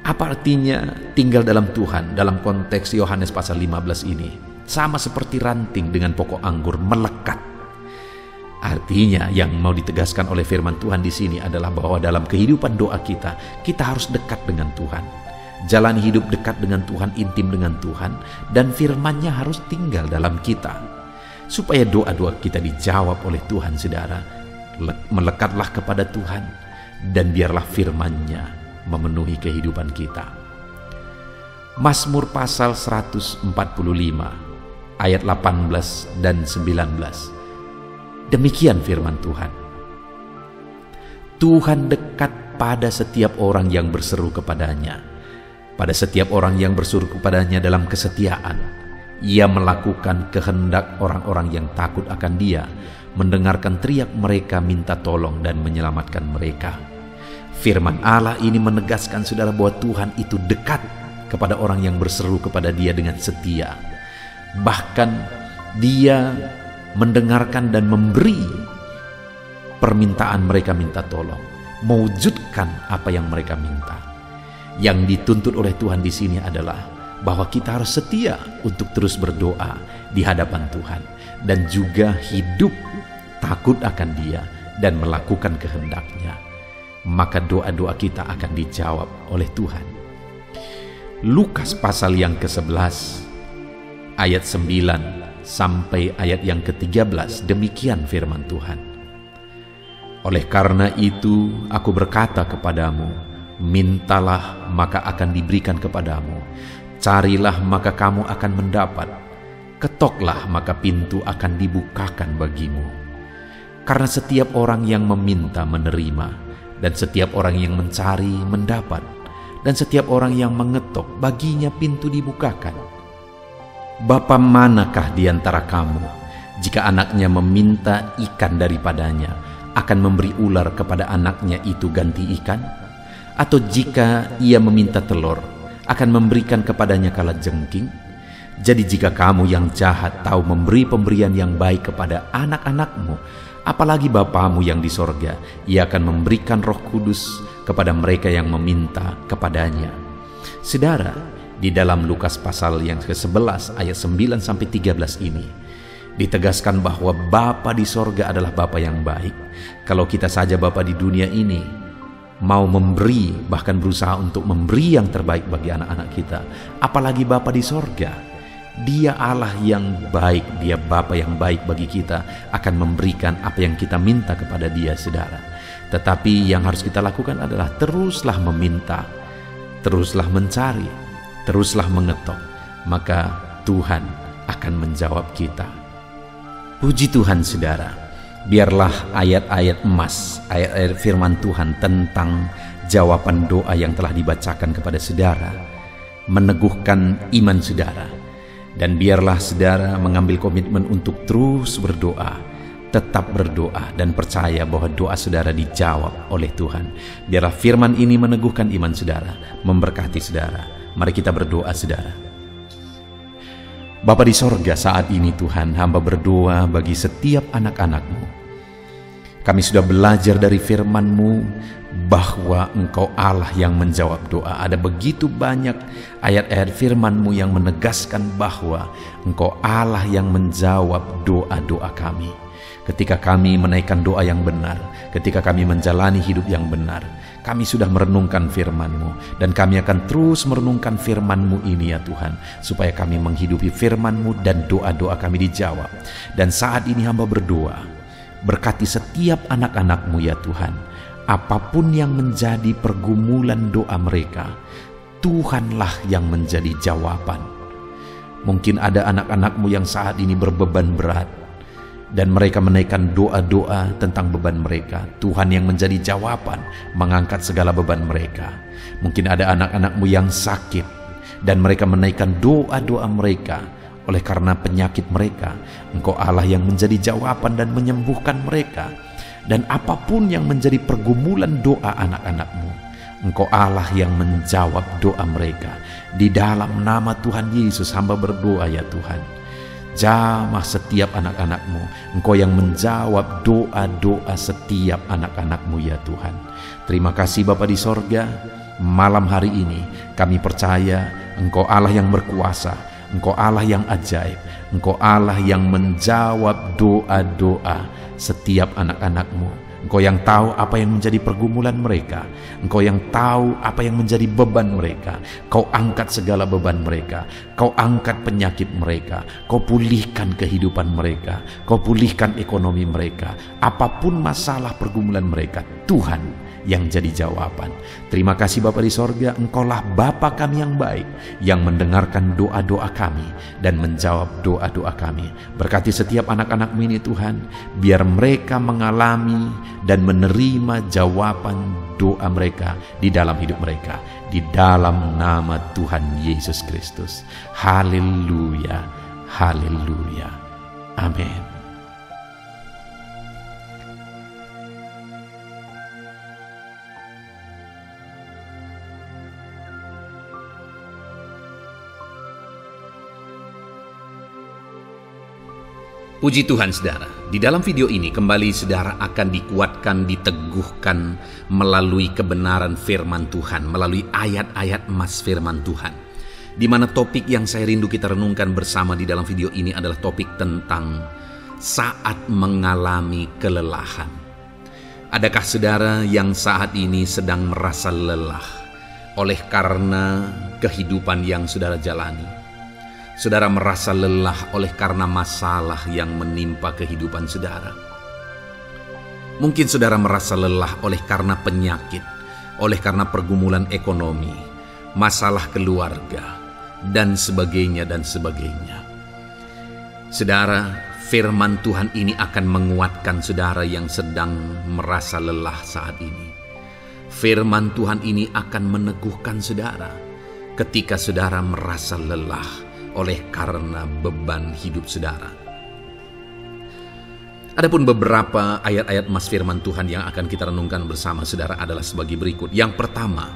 Apa artinya tinggal dalam Tuhan dalam konteks Yohanes pasal 15 ini? Sama seperti ranting dengan pokok anggur melekat. Artinya yang mau ditegaskan oleh firman Tuhan di sini adalah bahwa dalam kehidupan doa kita, kita harus dekat dengan Tuhan. Jalan hidup dekat dengan Tuhan, intim dengan Tuhan, dan firman-Nya harus tinggal dalam kita. Supaya doa-doa kita dijawab oleh Tuhan, saudara, melekatlah kepada Tuhan, dan biarlah firman-Nya memenuhi kehidupan kita. Mazmur pasal 145 ayat 18 dan 19. Demikian firman Tuhan. "Tuhan dekat pada setiap orang yang berseru kepadanya. Pada setiap orang yang berseru kepadanya dalam kesetiaan, Ia melakukan kehendak orang-orang yang takut akan Dia, mendengarkan teriak mereka minta tolong dan menyelamatkan mereka." Firman Allah ini menegaskan, saudara, bahwa Tuhan itu dekat kepada orang yang berseru kepada Dia dengan setia. Bahkan Dia mendengarkan dan memberi permintaan mereka minta tolong, mewujudkan apa yang mereka minta. Yang dituntut oleh Tuhan di sini adalah bahwa kita harus setia untuk terus berdoa di hadapan Tuhan, dan juga hidup takut akan Dia dan melakukan kehendak-Nya. Maka doa-doa kita akan dijawab oleh Tuhan. Lukas pasal yang ke-11 ayat 9 sampai ayat yang ke-13, demikian firman Tuhan. "Oleh karena itu aku berkata kepadamu, mintalah maka akan diberikan kepadamu, carilah maka kamu akan mendapat, ketoklah maka pintu akan dibukakan bagimu. Karena setiap orang yang meminta menerima, dan setiap orang yang mencari mendapat, dan setiap orang yang mengetok baginya pintu dibukakan. Bapa manakah di antara kamu, jika anaknya meminta ikan daripadanya, akan memberi ular kepada anaknya itu ganti ikan? Atau jika ia meminta telur, akan memberikan kepadanya kalajengking? Jadi jika kamu yang jahat tahu memberi pemberian yang baik kepada anak-anakmu, apalagi Bapamu yang di sorga, ia akan memberikan Roh Kudus kepada mereka yang meminta kepadanya. Saudara, di dalam Lukas pasal yang ke-11 ayat 9-13 ini, ditegaskan bahwa Bapa di sorga adalah Bapa yang baik. Kalau kita saja Bapa di dunia ini mau memberi, bahkan berusaha untuk memberi yang terbaik bagi anak-anak kita, apalagi Bapa di sorga. Dia Allah yang baik, Dia Bapa yang baik bagi kita, akan memberikan apa yang kita minta kepada Dia, saudara. Tetapi yang harus kita lakukan adalah teruslah meminta, teruslah mencari, teruslah mengetok, maka Tuhan akan menjawab kita. Puji Tuhan, saudara. Biarlah ayat-ayat emas, ayat-ayat firman Tuhan tentang jawaban doa yang telah dibacakan kepada saudara meneguhkan iman saudara. Dan biarlah saudara mengambil komitmen untuk terus berdoa, tetap berdoa, dan percaya bahwa doa saudara dijawab oleh Tuhan. Biarlah firman ini meneguhkan iman saudara, memberkati saudara. Mari kita berdoa, saudara. Bapa di sorga, saat ini Tuhan, hamba berdoa bagi setiap anak-anak-Mu. Kami sudah belajar dari firman-Mu bahwa Engkau Allah yang menjawab doa. Ada begitu banyak ayat-ayat firman-Mu yang menegaskan bahwa Engkau Allah yang menjawab doa-doa kami. Ketika kami menaikkan doa yang benar, ketika kami menjalani hidup yang benar, kami sudah merenungkan firman-Mu, dan kami akan terus merenungkan firman-Mu ini ya Tuhan, supaya kami menghidupi firman-Mu dan doa-doa kami dijawab. Dan saat ini hamba berdoa, berkati setiap anak-anak-Mu ya Tuhan. Apapun yang menjadi pergumulan doa mereka, Tuhanlah yang menjadi jawaban. Mungkin ada anak-anak-Mu yang saat ini berbeban berat, dan mereka menaikkan doa-doa tentang beban mereka. Tuhan yang menjadi jawaban, mengangkat segala beban mereka. Mungkin ada anak-anak-Mu yang sakit, dan mereka menaikkan doa-doa mereka. Oleh karena penyakit mereka, Engkau Allah yang menjadi jawaban dan menyembuhkan mereka. Dan apapun yang menjadi pergumulan doa anak-anak-Mu, Engkau Allah yang menjawab doa mereka. Di dalam nama Tuhan Yesus hamba berdoa ya Tuhan, jamah setiap anak-anak-Mu. Engkau yang menjawab doa-doa setiap anak-anak-Mu ya Tuhan. Terima kasih Bapa di sorga. Malam hari ini kami percaya Engkau Allah yang berkuasa, Engkau Allah yang ajaib, Engkau Allah yang menjawab doa-doa setiap anak-anak-Mu. Engkau yang tahu apa yang menjadi pergumulan mereka. Engkau yang tahu apa yang menjadi beban mereka. Kau angkat segala beban mereka. Kau angkat penyakit mereka. Kau pulihkan kehidupan mereka. Kau pulihkan ekonomi mereka. Apapun masalah pergumulan mereka, Tuhan yang jadi jawaban. Terima kasih Bapa di sorga, Engkaulah Bapa kami yang baik, yang mendengarkan doa-doa kami dan menjawab doa-doa kami. Berkati setiap anak-anak-Mu ini Tuhan, biar mereka mengalami dan menerima jawaban doa mereka di dalam hidup mereka, di dalam nama Tuhan Yesus Kristus. Haleluya, haleluya, amin. Puji Tuhan saudara, di dalam video ini kembali saudara akan dikuatkan, diteguhkan melalui kebenaran firman Tuhan, melalui ayat-ayat emas firman Tuhan. Di mana topik yang saya rindu kita renungkan bersama di dalam video ini adalah topik tentang saat mengalami kelelahan. Adakah saudara yang saat ini sedang merasa lelah oleh karena kehidupan yang saudara jalani? Saudara merasa lelah oleh karena masalah yang menimpa kehidupan saudara. Mungkin saudara merasa lelah oleh karena penyakit, oleh karena pergumulan ekonomi, masalah keluarga, dan sebagainya dan sebagainya. Saudara, firman Tuhan ini akan menguatkan saudara yang sedang merasa lelah saat ini. Firman Tuhan ini akan meneguhkan saudara ketika saudara merasa lelah oleh karena beban hidup saudara. Adapun beberapa ayat-ayat mas firman Tuhan yang akan kita renungkan bersama saudara adalah sebagai berikut. Yang pertama,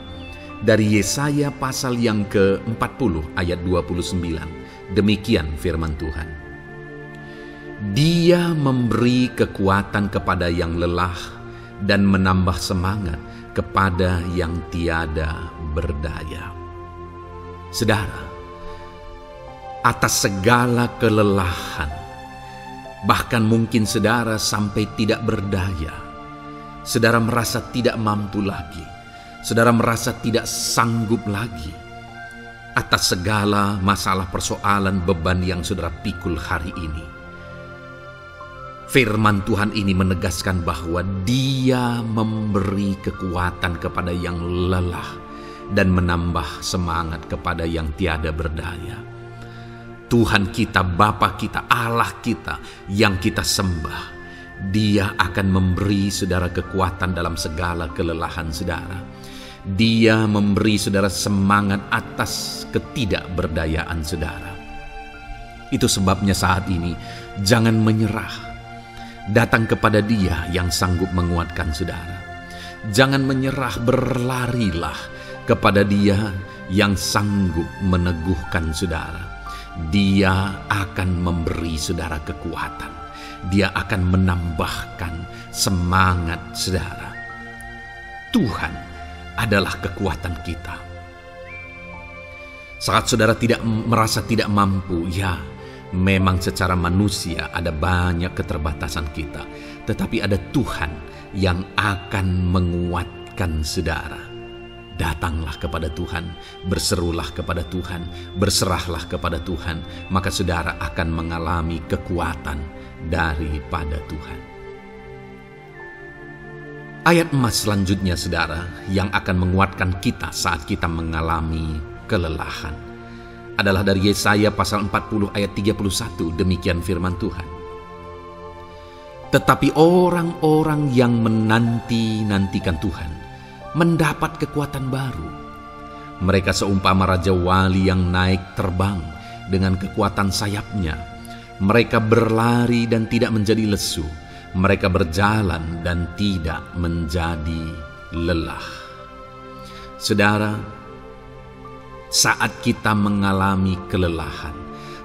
dari Yesaya pasal yang ke-40 ayat 29. Demikian firman Tuhan. Dia memberi kekuatan kepada yang lelah dan menambah semangat kepada yang tiada berdaya. Saudara, atas segala kelelahan, bahkan mungkin saudara sampai tidak berdaya, saudara merasa tidak mampu lagi, saudara merasa tidak sanggup lagi atas segala masalah persoalan beban yang saudara pikul hari ini. Firman Tuhan ini menegaskan bahwa Dia memberi kekuatan kepada yang lelah dan menambah semangat kepada yang tiada berdaya. Tuhan kita, Bapa kita, Allah kita yang kita sembah, Dia akan memberi saudara kekuatan dalam segala kelelahan saudara. Dia memberi saudara semangat atas ketidakberdayaan saudara. Itu sebabnya saat ini jangan menyerah. Datang kepada Dia yang sanggup menguatkan saudara. Jangan menyerah, berlarilah kepada Dia yang sanggup meneguhkan saudara. Dia akan memberi saudara kekuatan. Dia akan menambahkan semangat saudara. Tuhan adalah kekuatan kita. Saat saudara merasa tidak mampu, ya memang secara manusia ada banyak keterbatasan kita. Tetapi ada Tuhan yang akan menguatkan saudara. Datanglah kepada Tuhan, berserulah kepada Tuhan, berserahlah kepada Tuhan, maka saudara akan mengalami kekuatan daripada Tuhan. Ayat emas selanjutnya saudara yang akan menguatkan kita saat kita mengalami kelelahan adalah dari Yesaya pasal 40 ayat 31. Demikian firman Tuhan. Tetapi orang-orang yang menanti-nantikan Tuhan mendapat kekuatan baru. Mereka seumpama Raja Wali yang naik terbang dengan kekuatan sayapnya. Mereka berlari dan tidak menjadi lesu. Mereka berjalan dan tidak menjadi lelah. Saudara, saat kita mengalami kelelahan,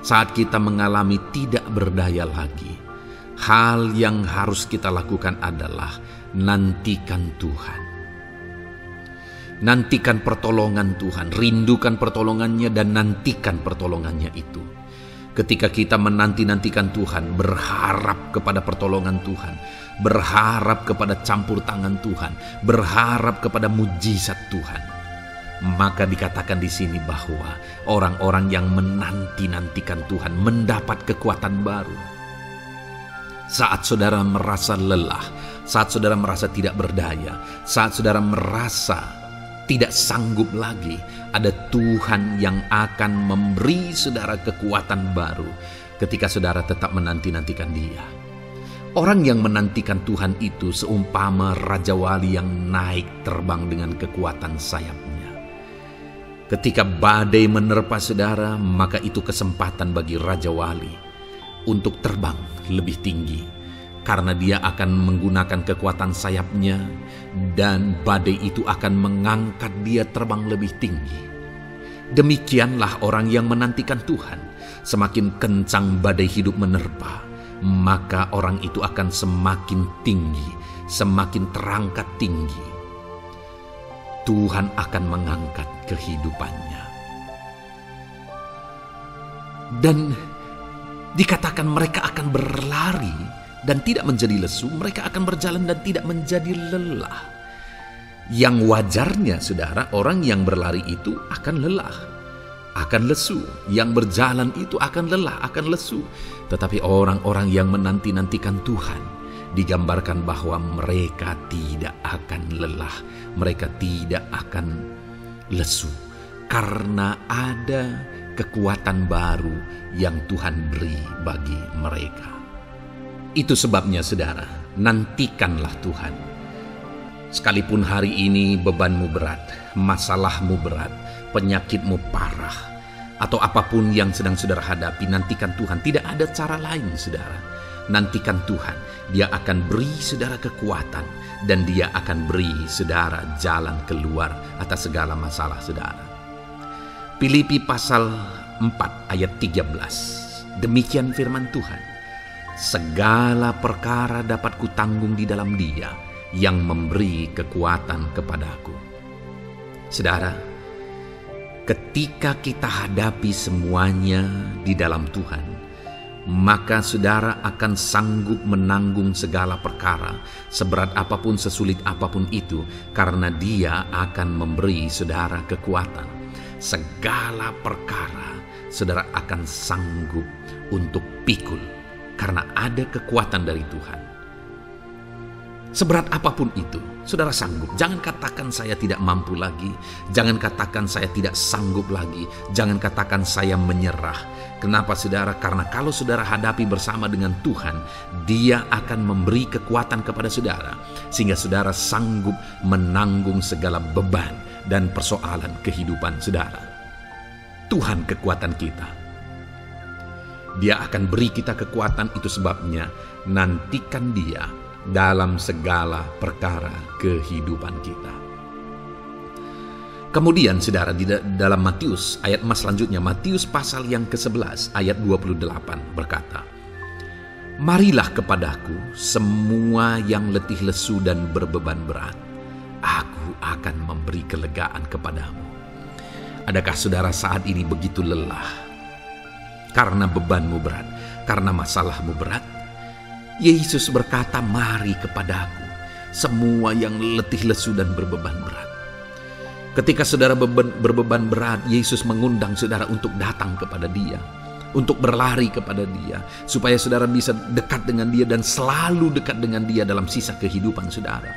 saat kita mengalami tidak berdaya lagi, hal yang harus kita lakukan adalah nantikan Tuhan. Nantikan pertolongan Tuhan, rindukan pertolongannya dan nantikan pertolongannya itu. Ketika kita menanti-nantikan Tuhan, berharap kepada pertolongan Tuhan, berharap kepada campur tangan Tuhan, berharap kepada mujizat Tuhan, maka dikatakan di sini bahwa orang-orang yang menanti-nantikan Tuhan mendapat kekuatan baru. Saat saudara merasa lelah, saat saudara merasa tidak berdaya, saat saudara merasa tidak sanggup lagi, ada Tuhan yang akan memberi saudara kekuatan baru ketika saudara tetap menanti-nantikan Dia. Orang yang menantikan Tuhan itu seumpama Raja Wali yang naik terbang dengan kekuatan sayapnya. Ketika badai menerpa saudara, maka itu kesempatan bagi Raja Wali untuk terbang lebih tinggi. Karena dia akan menggunakan kekuatan sayapnya dan badai itu akan mengangkat dia terbang lebih tinggi. Demikianlah orang yang menantikan Tuhan. Semakin kencang badai hidup menerpa, maka orang itu akan semakin tinggi, semakin terangkat tinggi. Tuhan akan mengangkat kehidupannya. Dan dikatakan mereka akan berlari dan tidak menjadi lesu, mereka akan berjalan dan tidak menjadi lelah. Yang wajarnya saudara, orang yang berlari itu akan lelah, akan lesu. Yang berjalan itu akan lelah, akan lesu. Tetapi orang-orang yang menanti-nantikan Tuhan, digambarkan bahwa mereka tidak akan lelah, mereka tidak akan lesu. Karena ada kekuatan baru yang Tuhan beri bagi mereka. Itu sebabnya saudara, nantikanlah Tuhan. Sekalipun hari ini bebanmu berat, masalahmu berat, penyakitmu parah, atau apapun yang sedang saudara hadapi, nantikan Tuhan. Tidak ada cara lain saudara. Nantikan Tuhan, Dia akan beri saudara kekuatan, dan Dia akan beri saudara jalan keluar atas segala masalah saudara. Filipi pasal 4 ayat 13. Demikian firman Tuhan. Segala perkara dapat kutanggung di dalam Dia yang memberi kekuatan kepadaku. Saudara, ketika kita hadapi semuanya di dalam Tuhan, maka saudara akan sanggup menanggung segala perkara, seberat apapun, sesulit apapun itu, karena Dia akan memberi saudara kekuatan. Segala perkara saudara akan sanggup untuk pikul, karena ada kekuatan dari Tuhan. Seberat apapun itu, saudara sanggup. Jangan katakan saya tidak mampu lagi. Jangan katakan saya tidak sanggup lagi. Jangan katakan saya menyerah. Kenapa saudara? Karena kalau saudara hadapi bersama dengan Tuhan, Dia akan memberi kekuatan kepada saudara, sehingga saudara sanggup menanggung segala beban dan persoalan kehidupan saudara. Tuhan kekuatan kita. Dia akan beri kita kekuatan, itu sebabnya nantikan Dia dalam segala perkara kehidupan kita. Kemudian saudara, di dalam Matius ayat selanjutnya, Matius pasal yang ke-11 ayat 28 berkata, marilah kepadaku semua yang letih lesu dan berbeban berat, aku akan memberi kelegaan kepadamu. Adakah saudara saat ini begitu lelah karena bebanmu berat, karena masalahmu berat? Yesus berkata, mari kepadaku semua yang letih lesu dan berbeban berat. Ketika saudara berbeban berat, Yesus mengundang saudara untuk datang kepada Dia, untuk berlari kepada Dia, supaya saudara bisa dekat dengan Dia dan selalu dekat dengan Dia dalam sisa kehidupan saudara.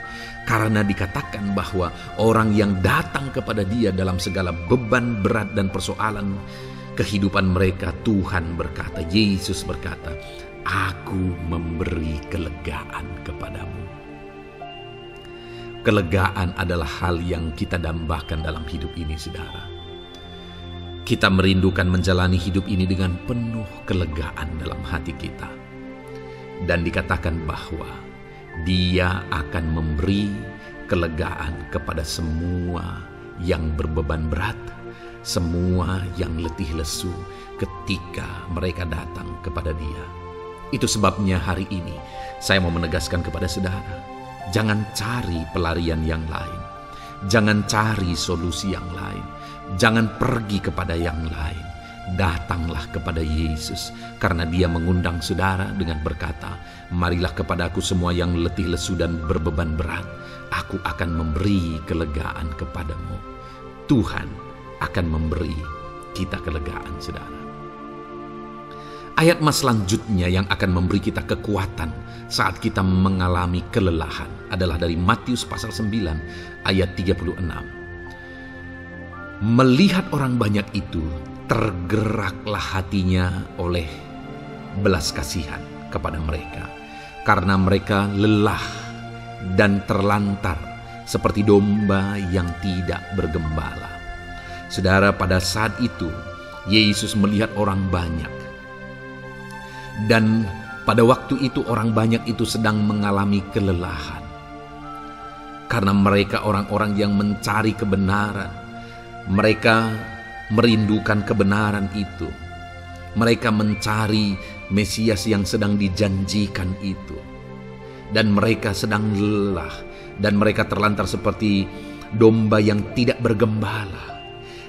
Karena dikatakan bahwa orang yang datang kepada Dia dalam segala beban berat dan persoalan kehidupan mereka, Tuhan berkata, Yesus berkata, aku memberi kelegaan kepadamu. Kelegaan adalah hal yang kita dambakan dalam hidup ini, saudara. Kita merindukan menjalani hidup ini dengan penuh kelegaan dalam hati kita. Dan dikatakan bahwa Dia akan memberi kelegaan kepada semua yang berbeban berat, semua yang letih lesu ketika mereka datang kepada Dia. Itu sebabnya hari ini saya mau menegaskan kepada saudara, jangan cari pelarian yang lain. Jangan cari solusi yang lain. Jangan pergi kepada yang lain. Datanglah kepada Yesus, karena Dia mengundang saudara dengan berkata, marilah kepadaku semua yang letih lesu dan berbeban berat, aku akan memberi kelegaan kepadamu. Tuhan akan memberi kita kelegaan, saudara. Ayat selanjutnya yang akan memberi kita kekuatan saat kita mengalami kelelahan adalah dari Matius pasal 9 ayat 36. Melihat orang banyak itu, tergeraklah hatinya oleh belas kasihan kepada mereka, karena mereka lelah dan terlantar seperti domba yang tidak bergembala. Saudara, pada saat itu Yesus melihat orang banyak. Dan pada waktu itu orang banyak itu sedang mengalami kelelahan. Karena mereka orang-orang yang mencari kebenaran. Mereka merindukan kebenaran itu. Mereka mencari Mesias yang sedang dijanjikan itu. Dan mereka sedang lelah. Dan mereka terlantar seperti domba yang tidak bergembala.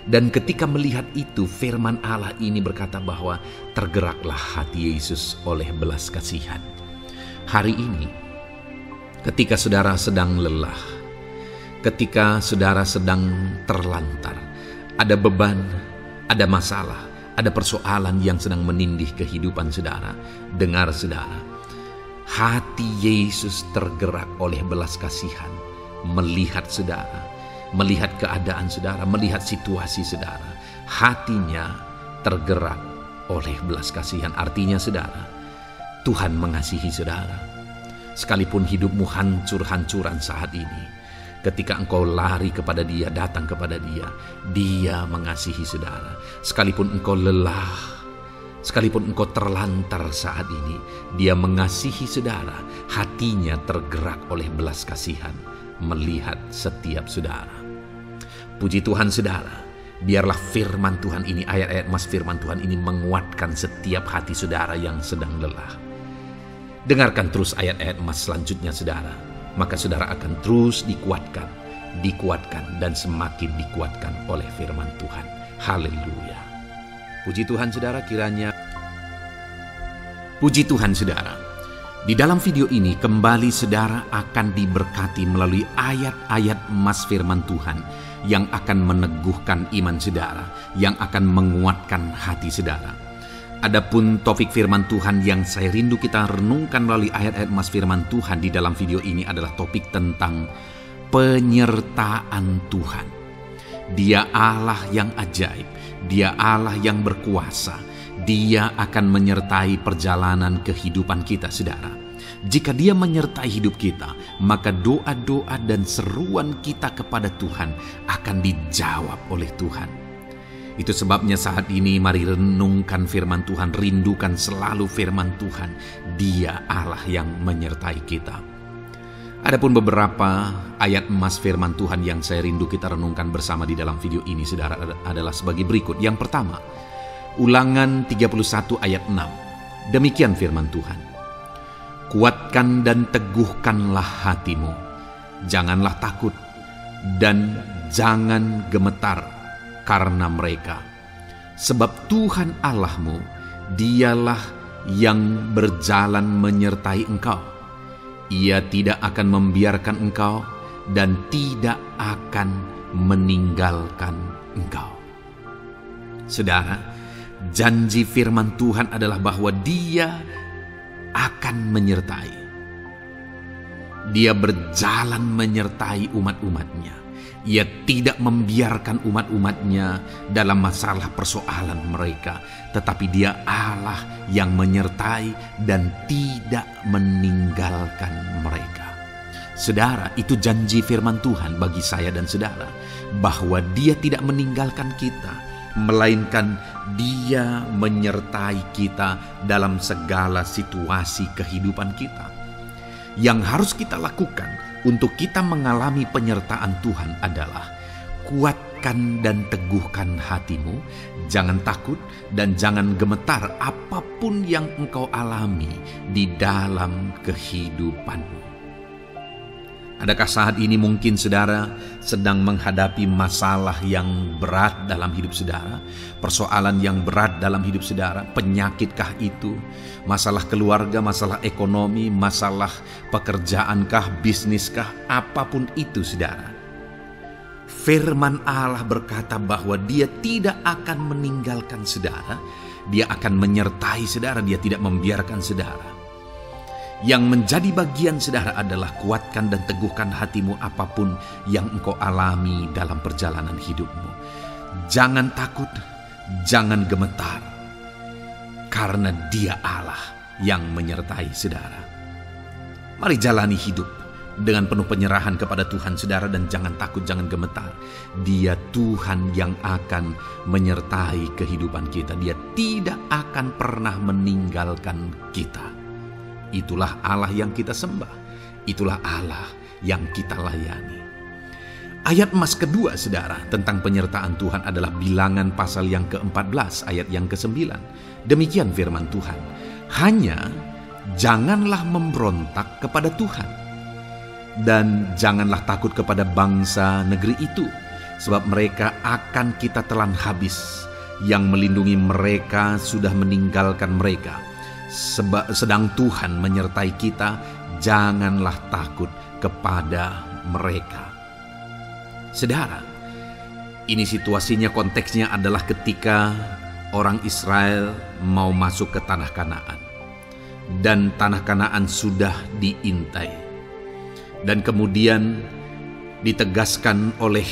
Dan ketika melihat itu, firman Allah ini berkata bahwa tergeraklah hati Yesus oleh belas kasihan. Hari ini, ketika saudara sedang lelah, ketika saudara sedang terlantar, ada beban, ada masalah, ada persoalan yang sedang menindih kehidupan saudara, dengar saudara, hati Yesus tergerak oleh belas kasihan, melihat saudara, melihat keadaan saudara, melihat situasi saudara. Hatinya tergerak oleh belas kasihan. Artinya saudara, Tuhan mengasihi saudara. Sekalipun hidupmu hancur-hancuran saat ini, ketika engkau lari kepada Dia, datang kepada Dia, Dia mengasihi saudara. Sekalipun engkau lelah, Sekalipun engkau terlantar saat ini, Dia mengasihi saudara. Hatinya tergerak oleh belas kasihan melihat setiap saudara. Puji Tuhan saudara, biarlah firman Tuhan ini, ayat-ayat mas firman Tuhan ini menguatkan setiap hati saudara yang sedang lelah. Dengarkan terus ayat-ayat mas selanjutnya saudara, maka saudara akan terus dikuatkan, dan semakin dikuatkan oleh firman Tuhan. Haleluya. Puji Tuhan saudara, Puji Tuhan saudara, di dalam video ini kembali saudara akan diberkati melalui ayat-ayat emas firman Tuhan yang akan meneguhkan iman saudara, yang akan menguatkan hati saudara. Adapun topik firman Tuhan yang saya rindu kita renungkan melalui ayat-ayat emas firman Tuhan di dalam video ini adalah topik tentang penyertaan Tuhan. Dia Allah yang ajaib, Dia Allah yang berkuasa. Dia akan menyertai perjalanan kehidupan kita saudara. Jika Dia menyertai hidup kita, maka doa-doa dan seruan kita kepada Tuhan akan dijawab oleh Tuhan. Itu sebabnya saat ini mari renungkan firman Tuhan, rindukan selalu firman Tuhan. Dia Allah yang menyertai kita. Adapun beberapa ayat emas firman Tuhan yang saya rindu kita renungkan bersama di dalam video ini saudara adalah sebagai berikut. Yang pertama, Ulangan 31 ayat 6. Demikian firman Tuhan. Kuatkan dan teguhkanlah hatimu. Janganlah takut dan jangan gemetar karena mereka. Sebab Tuhan Allahmu, Dialah yang berjalan menyertai engkau. Ia tidak akan membiarkan engkau dan tidak akan meninggalkan engkau. Saudara, janji firman Tuhan adalah bahwa Dia akan menyertai. Dia berjalan menyertai umat-umatnya. Ia tidak membiarkan umat-umatnya dalam masalah persoalan mereka. Tetapi Dia Allah yang menyertai dan tidak meninggalkan mereka. Saudara, itu janji firman Tuhan bagi saya dan saudara. Bahwa Dia tidak meninggalkan kita, melainkan Dia menyertai kita dalam segala situasi kehidupan kita. Yang harus kita lakukan untuk kita mengalami penyertaan Tuhan adalah kuatkan dan teguhkan hatimu, jangan takut dan jangan gemetar apapun yang engkau alami di dalam kehidupanmu. Adakah saat ini mungkin saudara sedang menghadapi masalah yang berat dalam hidup saudara? Persoalan yang berat dalam hidup saudara? Penyakitkah itu? Masalah keluarga, masalah ekonomi, masalah pekerjaankah, bisniskah? Apapun itu saudara. Firman Allah berkata bahwa Dia tidak akan meninggalkan saudara. Dia akan menyertai saudara, Dia tidak membiarkan saudara. Yang menjadi bagian saudara adalah kuatkan dan teguhkan hatimu apapun yang engkau alami dalam perjalanan hidupmu. Jangan takut, jangan gemetar, karena Dia Allah yang menyertai saudara. Mari jalani hidup dengan penuh penyerahan kepada Tuhan saudara, dan jangan takut, jangan gemetar. Dia Tuhan yang akan menyertai kehidupan kita. Dia tidak akan pernah meninggalkan kita. Itulah Allah yang kita sembah. Itulah Allah yang kita layani. Ayat emas kedua saudara tentang penyertaan Tuhan adalah Bilangan pasal yang ke-14 ayat yang ke-9. Demikian firman Tuhan. Hanya janganlah memberontak kepada Tuhan, dan janganlah takut kepada bangsa negeri itu, sebab mereka akan kita telan habis. Yang melindungi mereka sudah meninggalkan mereka. Sedang Tuhan menyertai kita, janganlah takut kepada mereka. Saudara, ini situasinya, konteksnya adalah ketika orang Israel mau masuk ke tanah Kanaan. Dan tanah Kanaan sudah diintai. Dan kemudian ditegaskan oleh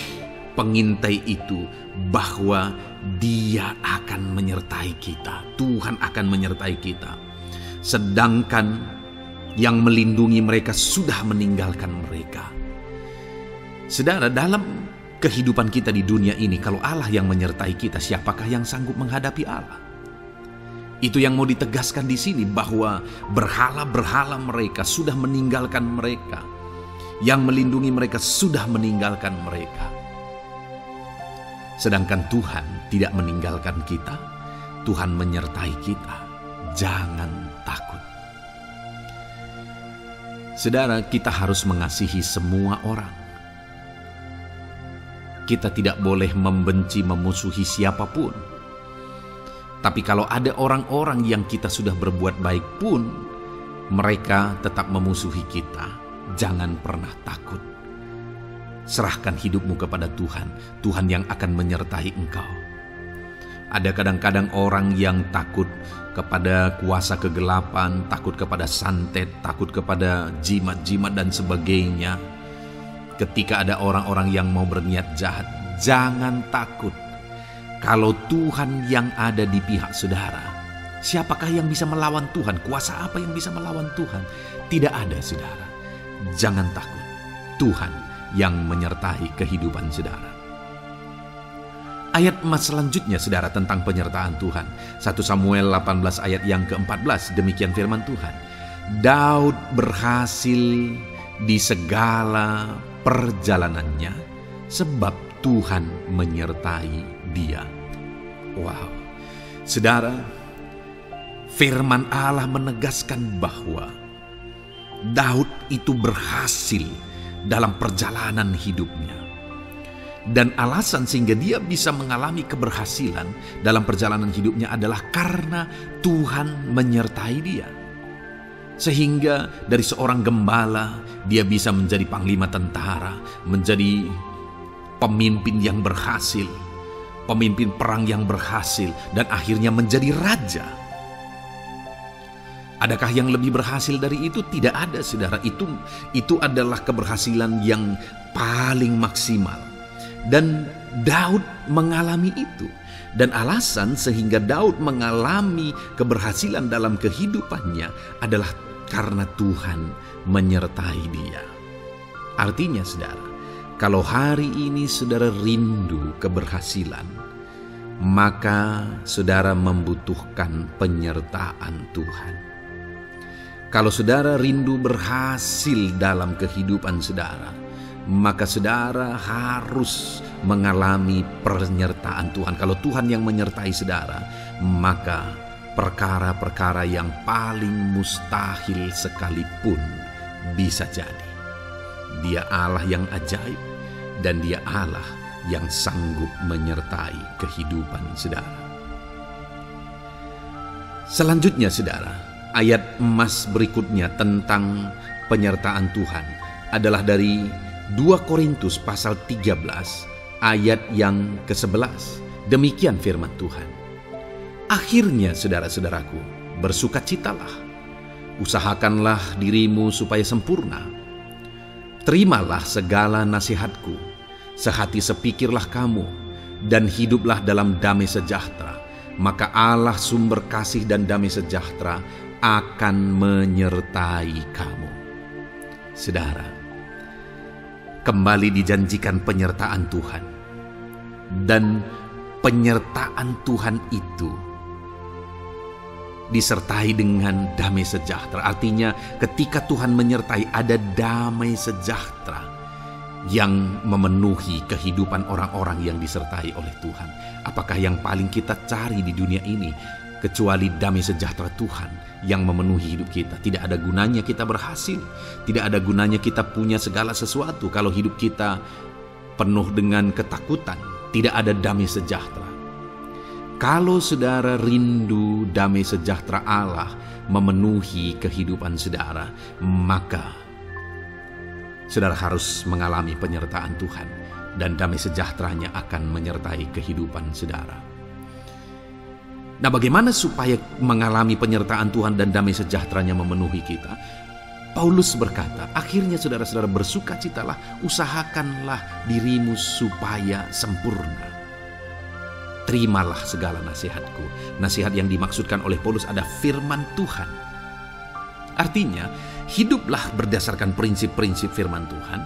pengintai itu bahwa Dia akan menyertai kita. Tuhan akan menyertai kita. Sedangkan yang melindungi mereka sudah meninggalkan mereka. Saudara, dalam kehidupan kita di dunia ini, kalau Allah yang menyertai kita, siapakah yang sanggup menghadapi Allah? Itu yang mau ditegaskan di sini, bahwa berhala-berhala mereka sudah meninggalkan mereka. Yang melindungi mereka sudah meninggalkan mereka. Sedangkan Tuhan tidak meninggalkan kita. Tuhan menyertai kita. Jangan takut. Saudara, kita harus mengasihi semua orang. Kita tidak boleh membenci, memusuhi siapapun. Tapi kalau ada orang-orang yang kita sudah berbuat baik pun, mereka tetap memusuhi kita. Jangan pernah takut. Serahkan hidupmu kepada Tuhan. Tuhan yang akan menyertai engkau. Ada kadang-kadang orang yang takut kepada kuasa kegelapan, takut kepada santet, takut kepada jimat-jimat dan sebagainya. Ketika ada orang-orang yang mau berniat jahat, jangan takut. Kalau Tuhan yang ada di pihak saudara, siapakah yang bisa melawan Tuhan? Kuasa apa yang bisa melawan Tuhan? Tidak ada, saudara. Jangan takut. Tuhan yang menyertai kehidupan saudara. Ayat emas selanjutnya, saudara, tentang penyertaan Tuhan. 1 Samuel 18 ayat yang ke-14, demikian firman Tuhan. Daud berhasil di segala perjalanannya sebab Tuhan menyertai dia. Wow, saudara, firman Allah menegaskan bahwa Daud itu berhasil dalam perjalanan hidupnya. Dan alasan sehingga dia bisa mengalami keberhasilan dalam perjalanan hidupnya adalah karena Tuhan menyertai dia. Sehingga dari seorang gembala, dia bisa menjadi panglima tentara, menjadi pemimpin yang berhasil, pemimpin perang yang berhasil, dan akhirnya menjadi raja. Adakah yang lebih berhasil dari itu? Tidak ada, saudara. Itu adalah keberhasilan yang paling maksimal. Dan Daud mengalami itu. Dan alasan sehingga Daud mengalami keberhasilan dalam kehidupannya adalah karena Tuhan menyertai dia. Artinya, saudara, kalau hari ini saudara rindu keberhasilan, maka saudara membutuhkan penyertaan Tuhan. Kalau saudara rindu berhasil dalam kehidupan saudara, maka saudara harus mengalami penyertaan Tuhan. Kalau Tuhan yang menyertai saudara, maka perkara-perkara yang paling mustahil sekalipun bisa jadi. Dia Allah yang ajaib, dan dia Allah yang sanggup menyertai kehidupan saudara. Selanjutnya, saudara, ayat emas berikutnya tentang penyertaan Tuhan adalah dari 2 Korintus pasal 13 ayat yang ke-11. Demikian firman Tuhan. Akhirnya, saudara-saudaraku, bersukacitalah. Usahakanlah dirimu supaya sempurna. Terimalah segala nasihatku. Sehati sepikirlah kamu, dan hiduplah dalam damai sejahtera. Maka Allah sumber kasih dan damai sejahtera akan menyertai kamu. Saudara, kembali dijanjikan penyertaan Tuhan. Dan penyertaan Tuhan itu disertai dengan damai sejahtera. Artinya ketika Tuhan menyertai, ada damai sejahtera yang memenuhi kehidupan orang-orang yang disertai oleh Tuhan. Apakah yang paling kita cari di dunia ini kecuali damai sejahtera Tuhan yang memenuhi hidup kita? Tidak ada gunanya kita berhasil, tidak ada gunanya kita punya segala sesuatu kalau hidup kita penuh dengan ketakutan, tidak ada damai sejahtera. Kalau saudara rindu damai sejahtera Allah memenuhi kehidupan saudara, maka saudara harus mengalami penyertaan Tuhan, dan damai sejahteranya akan menyertai kehidupan saudara. Nah, bagaimana supaya mengalami penyertaan Tuhan dan damai sejahteranya memenuhi kita? Paulus berkata, akhirnya saudara-saudara bersukacitalah, usahakanlah dirimu supaya sempurna. Terimalah segala nasihatku. Nasihat yang dimaksudkan oleh Paulus ada firman Tuhan. Artinya, hiduplah berdasarkan prinsip-prinsip firman Tuhan.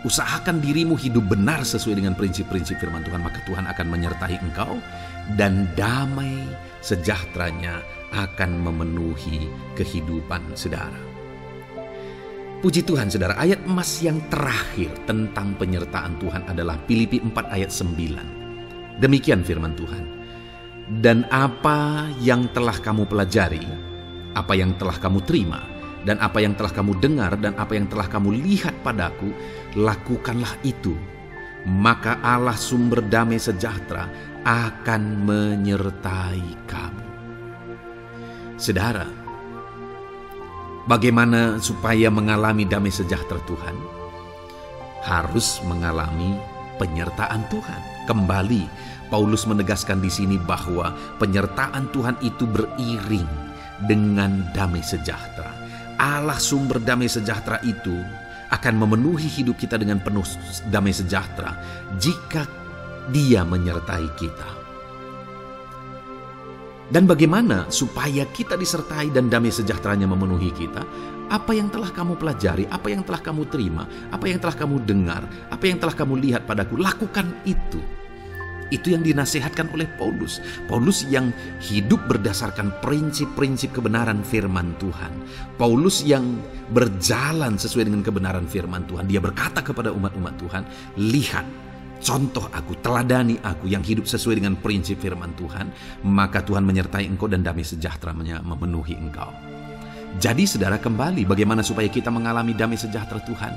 Usahakan dirimu hidup benar sesuai dengan prinsip-prinsip firman Tuhan, maka Tuhan akan menyertai engkau, dan damai sejahteranya akan memenuhi kehidupan saudara. Puji Tuhan saudara, ayat emas yang terakhir tentang penyertaan Tuhan adalah Filipi 4 ayat 9. Demikian firman Tuhan. Dan apa yang telah kamu pelajari, apa yang telah kamu terima, dan apa yang telah kamu dengar, dan apa yang telah kamu lihat padaku, lakukanlah itu. Maka Allah sumber damai sejahtera akan menyertai kamu. Saudara, bagaimana supaya mengalami damai sejahtera Tuhan? Harus mengalami penyertaan Tuhan. Kembali, Paulus menegaskan di sini bahwa penyertaan Tuhan itu beriring dengan damai sejahtera. Allah sumber damai sejahtera itu akan memenuhi hidup kita dengan penuh damai sejahtera jika Dia menyertai kita. Dan bagaimana supaya kita disertai dan damai sejahteranya memenuhi kita? Apa yang telah kamu pelajari, apa yang telah kamu terima, apa yang telah kamu dengar, apa yang telah kamu lihat padaku, lakukan itu. Itu yang dinasihatkan oleh Paulus. Paulus yang hidup berdasarkan prinsip-prinsip kebenaran firman Tuhan. Paulus yang berjalan sesuai dengan kebenaran firman Tuhan. Dia berkata kepada umat-umat Tuhan, lihat, contoh aku, teladani aku yang hidup sesuai dengan prinsip firman Tuhan, maka Tuhan menyertai engkau dan damai sejahteranya memenuhi engkau. Jadi saudara, kembali bagaimana supaya kita mengalami damai sejahtera Tuhan?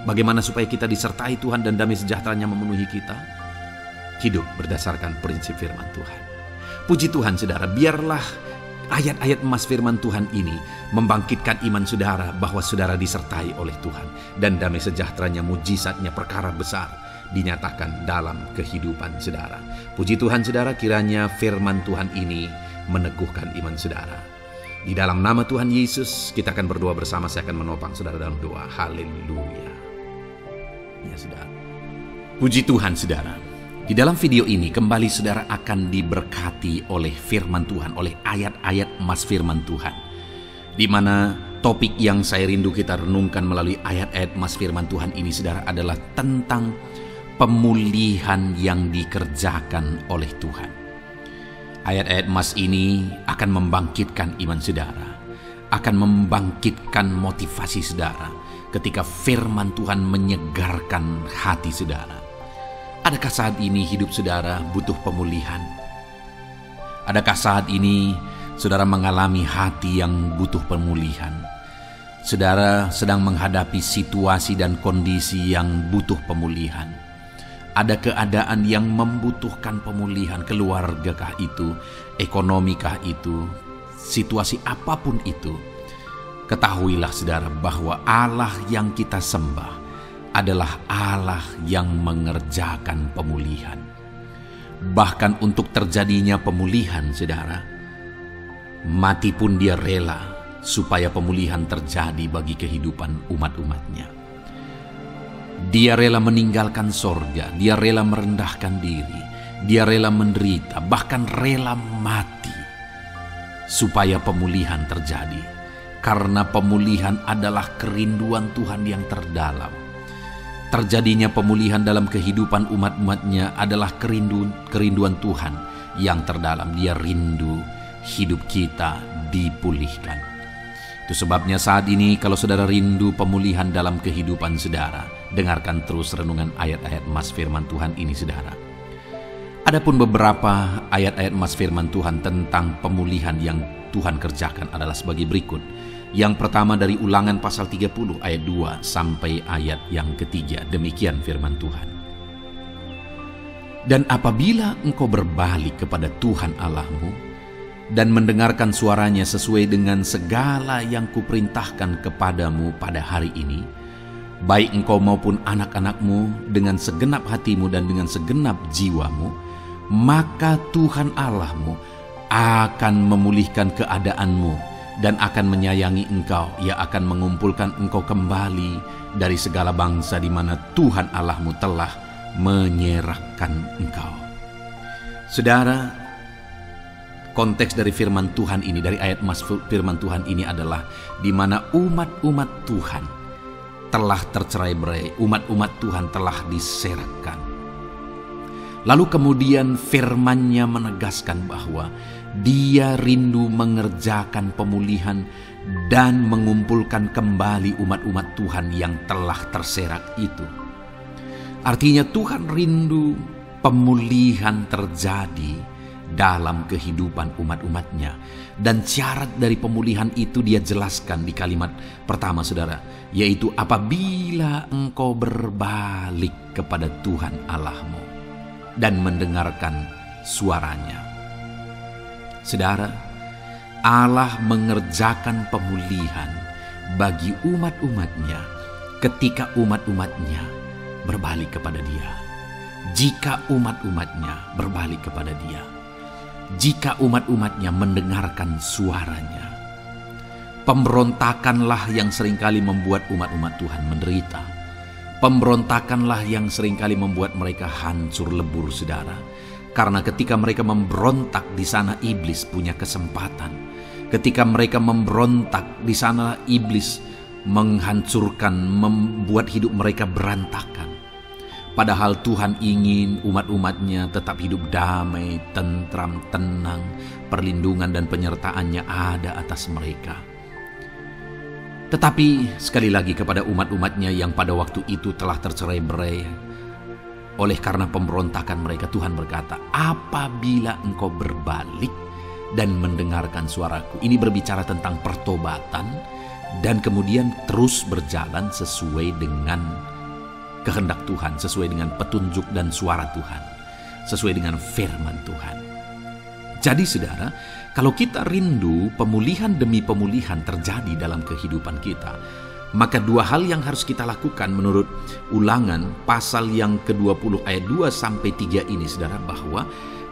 Bagaimana supaya kita disertai Tuhan dan damai sejahteranya memenuhi kita? Hidup berdasarkan prinsip firman Tuhan. Puji Tuhan saudara, biarlah ayat-ayat emas firman Tuhan ini membangkitkan iman saudara bahwa saudara disertai oleh Tuhan. Dan damai sejahteranya, mujizatnya, perkara besar dinyatakan dalam kehidupan saudara. Puji Tuhan saudara, kiranya firman Tuhan ini meneguhkan iman saudara. Di dalam nama Tuhan Yesus kita akan berdoa bersama. Saya akan menopang saudara dalam doa. Haleluya. Ya saudara. Puji Tuhan saudara. Di dalam video ini kembali saudara akan diberkati oleh firman Tuhan, oleh ayat-ayat emas firman Tuhan. Di mana topik yang saya rindu kita renungkan melalui ayat-ayat emas firman Tuhan ini saudara adalah tentang pemulihan yang dikerjakan oleh Tuhan. Ayat-ayat emas ini akan membangkitkan iman saudara, akan membangkitkan motivasi saudara ketika firman Tuhan menyegarkan hati saudara. Adakah saat ini hidup saudara butuh pemulihan? Adakah saat ini saudara mengalami hati yang butuh pemulihan? Saudara sedang menghadapi situasi dan kondisi yang butuh pemulihan. Ada keadaan yang membutuhkan pemulihan, keluargakah itu, ekonomikah itu, situasi apapun itu. Ketahuilah saudara bahwa Allah yang kita sembah adalah Allah yang mengerjakan pemulihan. Bahkan untuk terjadinya pemulihan saudara, mati pun Dia rela supaya pemulihan terjadi bagi kehidupan umat-umatnya. Dia rela meninggalkan sorga, Dia rela merendahkan diri, Dia rela menderita, bahkan rela mati supaya pemulihan terjadi. Karena pemulihan adalah kerinduan Tuhan yang terdalam. Terjadinya pemulihan dalam kehidupan umat-umatnya adalah kerinduan Tuhan yang terdalam. Dia rindu hidup kita dipulihkan. Itu sebabnya saat ini kalau saudara rindu pemulihan dalam kehidupan saudara, dengarkan terus renungan ayat-ayat emas firman Tuhan ini saudara. Adapun beberapa ayat-ayat emas firman Tuhan tentang pemulihan yang Tuhan kerjakan adalah sebagai berikut. Yang pertama dari Ulangan pasal 30 ayat 2 sampai ayat yang ketiga. Demikian firman Tuhan. Dan apabila engkau berbalik kepada Tuhan Allahmu dan mendengarkan suaranya sesuai dengan segala yang kuperintahkan kepadamu pada hari ini, baik engkau maupun anak-anakmu dengan segenap hatimu dan dengan segenap jiwamu, maka Tuhan Allahmu akan memulihkan keadaanmu dan akan menyayangi engkau. Ia akan mengumpulkan engkau kembali dari segala bangsa di mana Tuhan Allahmu telah menyerahkan engkau. Saudara, konteks dari firman Tuhan ini, dari ayat emas firman Tuhan ini adalah di mana umat-umat Tuhan telah tercerai-berai, umat-umat Tuhan telah diserahkan. Lalu kemudian firman-Nya menegaskan bahwa Dia rindu mengerjakan pemulihan dan mengumpulkan kembali umat-umat Tuhan yang telah terserak itu. Artinya Tuhan rindu pemulihan terjadi dalam kehidupan umat-umatnya. Dan syarat dari pemulihan itu dia jelaskan di kalimat pertama, saudara, yaitu apabila engkau berbalik kepada Tuhan Allahmu dan mendengarkan suaranya. Saudara, Allah mengerjakan pemulihan bagi umat-umatnya ketika umat-umatnya berbalik kepada Dia. Jika umat-umatnya berbalik kepada Dia, jika umat-umatnya mendengarkan suaranya. Pemberontakanlah yang seringkali membuat umat-umat Tuhan menderita. Pemberontakanlah yang seringkali membuat mereka hancur lebur, saudara. Karena ketika mereka memberontak, di sana iblis punya kesempatan. Ketika mereka memberontak, di sana iblis menghancurkan, membuat hidup mereka berantakan. Padahal Tuhan ingin umat-umatnya tetap hidup damai, tentram, tenang, perlindungan dan penyertaannya ada atas mereka. Tetapi sekali lagi kepada umat-umatnya yang pada waktu itu telah tercerai-berai oleh karena pemberontakan mereka, Tuhan berkata, apabila engkau berbalik dan mendengarkan suaraku. Ini berbicara tentang pertobatan dan kemudian terus berjalan sesuai dengan kehendak Tuhan, sesuai dengan petunjuk dan suara Tuhan, sesuai dengan firman Tuhan. Jadi saudara, kalau kita rindu pemulihan demi pemulihan terjadi dalam kehidupan kita, maka dua hal yang harus kita lakukan menurut Ulangan pasal yang ke-20 ayat 2-3 ini, saudara, bahwa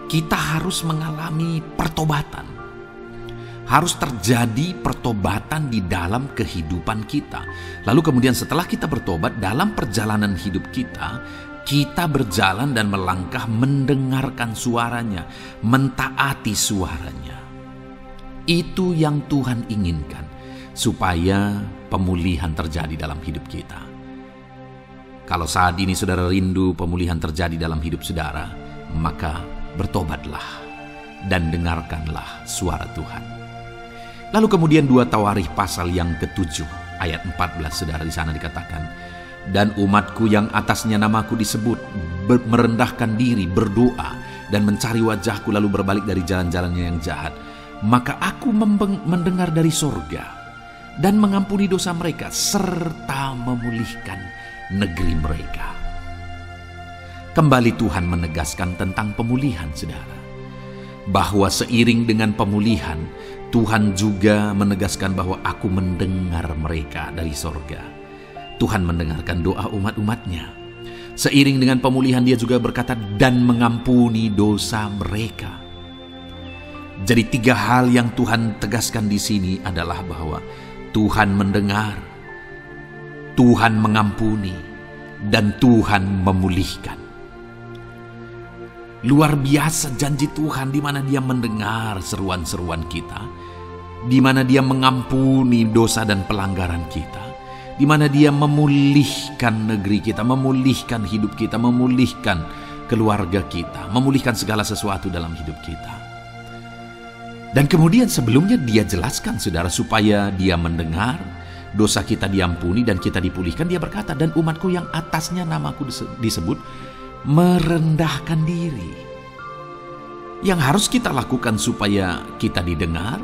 kita harus mengalami pertobatan. Harus terjadi pertobatan di dalam kehidupan kita. Lalu kemudian setelah kita bertobat, dalam perjalanan hidup kita, kita berjalan dan melangkah mendengarkan suaranya, mentaati suaranya. Itu yang Tuhan inginkan, supaya pemulihan terjadi dalam hidup kita. Kalau saat ini saudara rindu pemulihan terjadi dalam hidup saudara, maka bertobatlah dan dengarkanlah suara Tuhan. Lalu kemudian 2 Tawarikh pasal yang ke-7 ayat 14, saudara, di sana dikatakan, dan umatku yang atasnya namaku disebut merendahkan diri, berdoa dan mencari wajahku lalu berbalik dari jalan-jalannya yang jahat, maka aku mendengar dari sorga dan mengampuni dosa mereka serta memulihkan negeri mereka. Kembali Tuhan menegaskan tentang pemulihan, saudara, bahwa seiring dengan pemulihan Tuhan juga menegaskan bahwa aku mendengar mereka dari sorga. Tuhan mendengarkan doa umat-umatnya. Seiring dengan pemulihan Dia juga berkata dan mengampuni dosa mereka. Jadi 3 hal yang Tuhan tegaskan di sini adalah bahwa Tuhan mendengar, Tuhan mengampuni, dan Tuhan memulihkan. Luar biasa janji Tuhan, di mana Dia mendengar seruan-seruan kita, di mana Dia mengampuni dosa dan pelanggaran kita, di mana Dia memulihkan negeri kita, memulihkan hidup kita, memulihkan keluarga kita, memulihkan segala sesuatu dalam hidup kita. Dan kemudian sebelumnya Dia jelaskan, saudara, supaya Dia mendengar, dosa kita diampuni dan kita dipulihkan. Dia berkata, dan umatku yang atasnya namaku disebut merendahkan diri. Yang harus kita lakukan supaya kita didengar,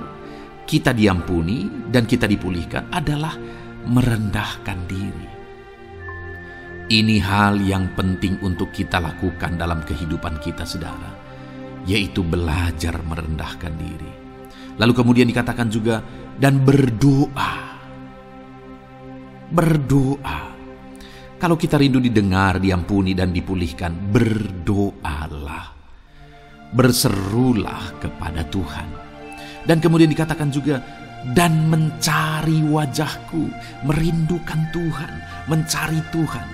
kita diampuni, dan kita dipulihkan adalah merendahkan diri. Ini hal yang penting untuk kita lakukan dalam kehidupan kita, saudara, yaitu belajar merendahkan diri. Lalu kemudian dikatakan juga, dan berdoa. Berdoa. Kalau kita rindu didengar, diampuni, dan dipulihkan, berdoalah. Berserulah kepada Tuhan. Dan kemudian dikatakan juga, dan mencari wajahku, merindukan Tuhan, mencari Tuhan.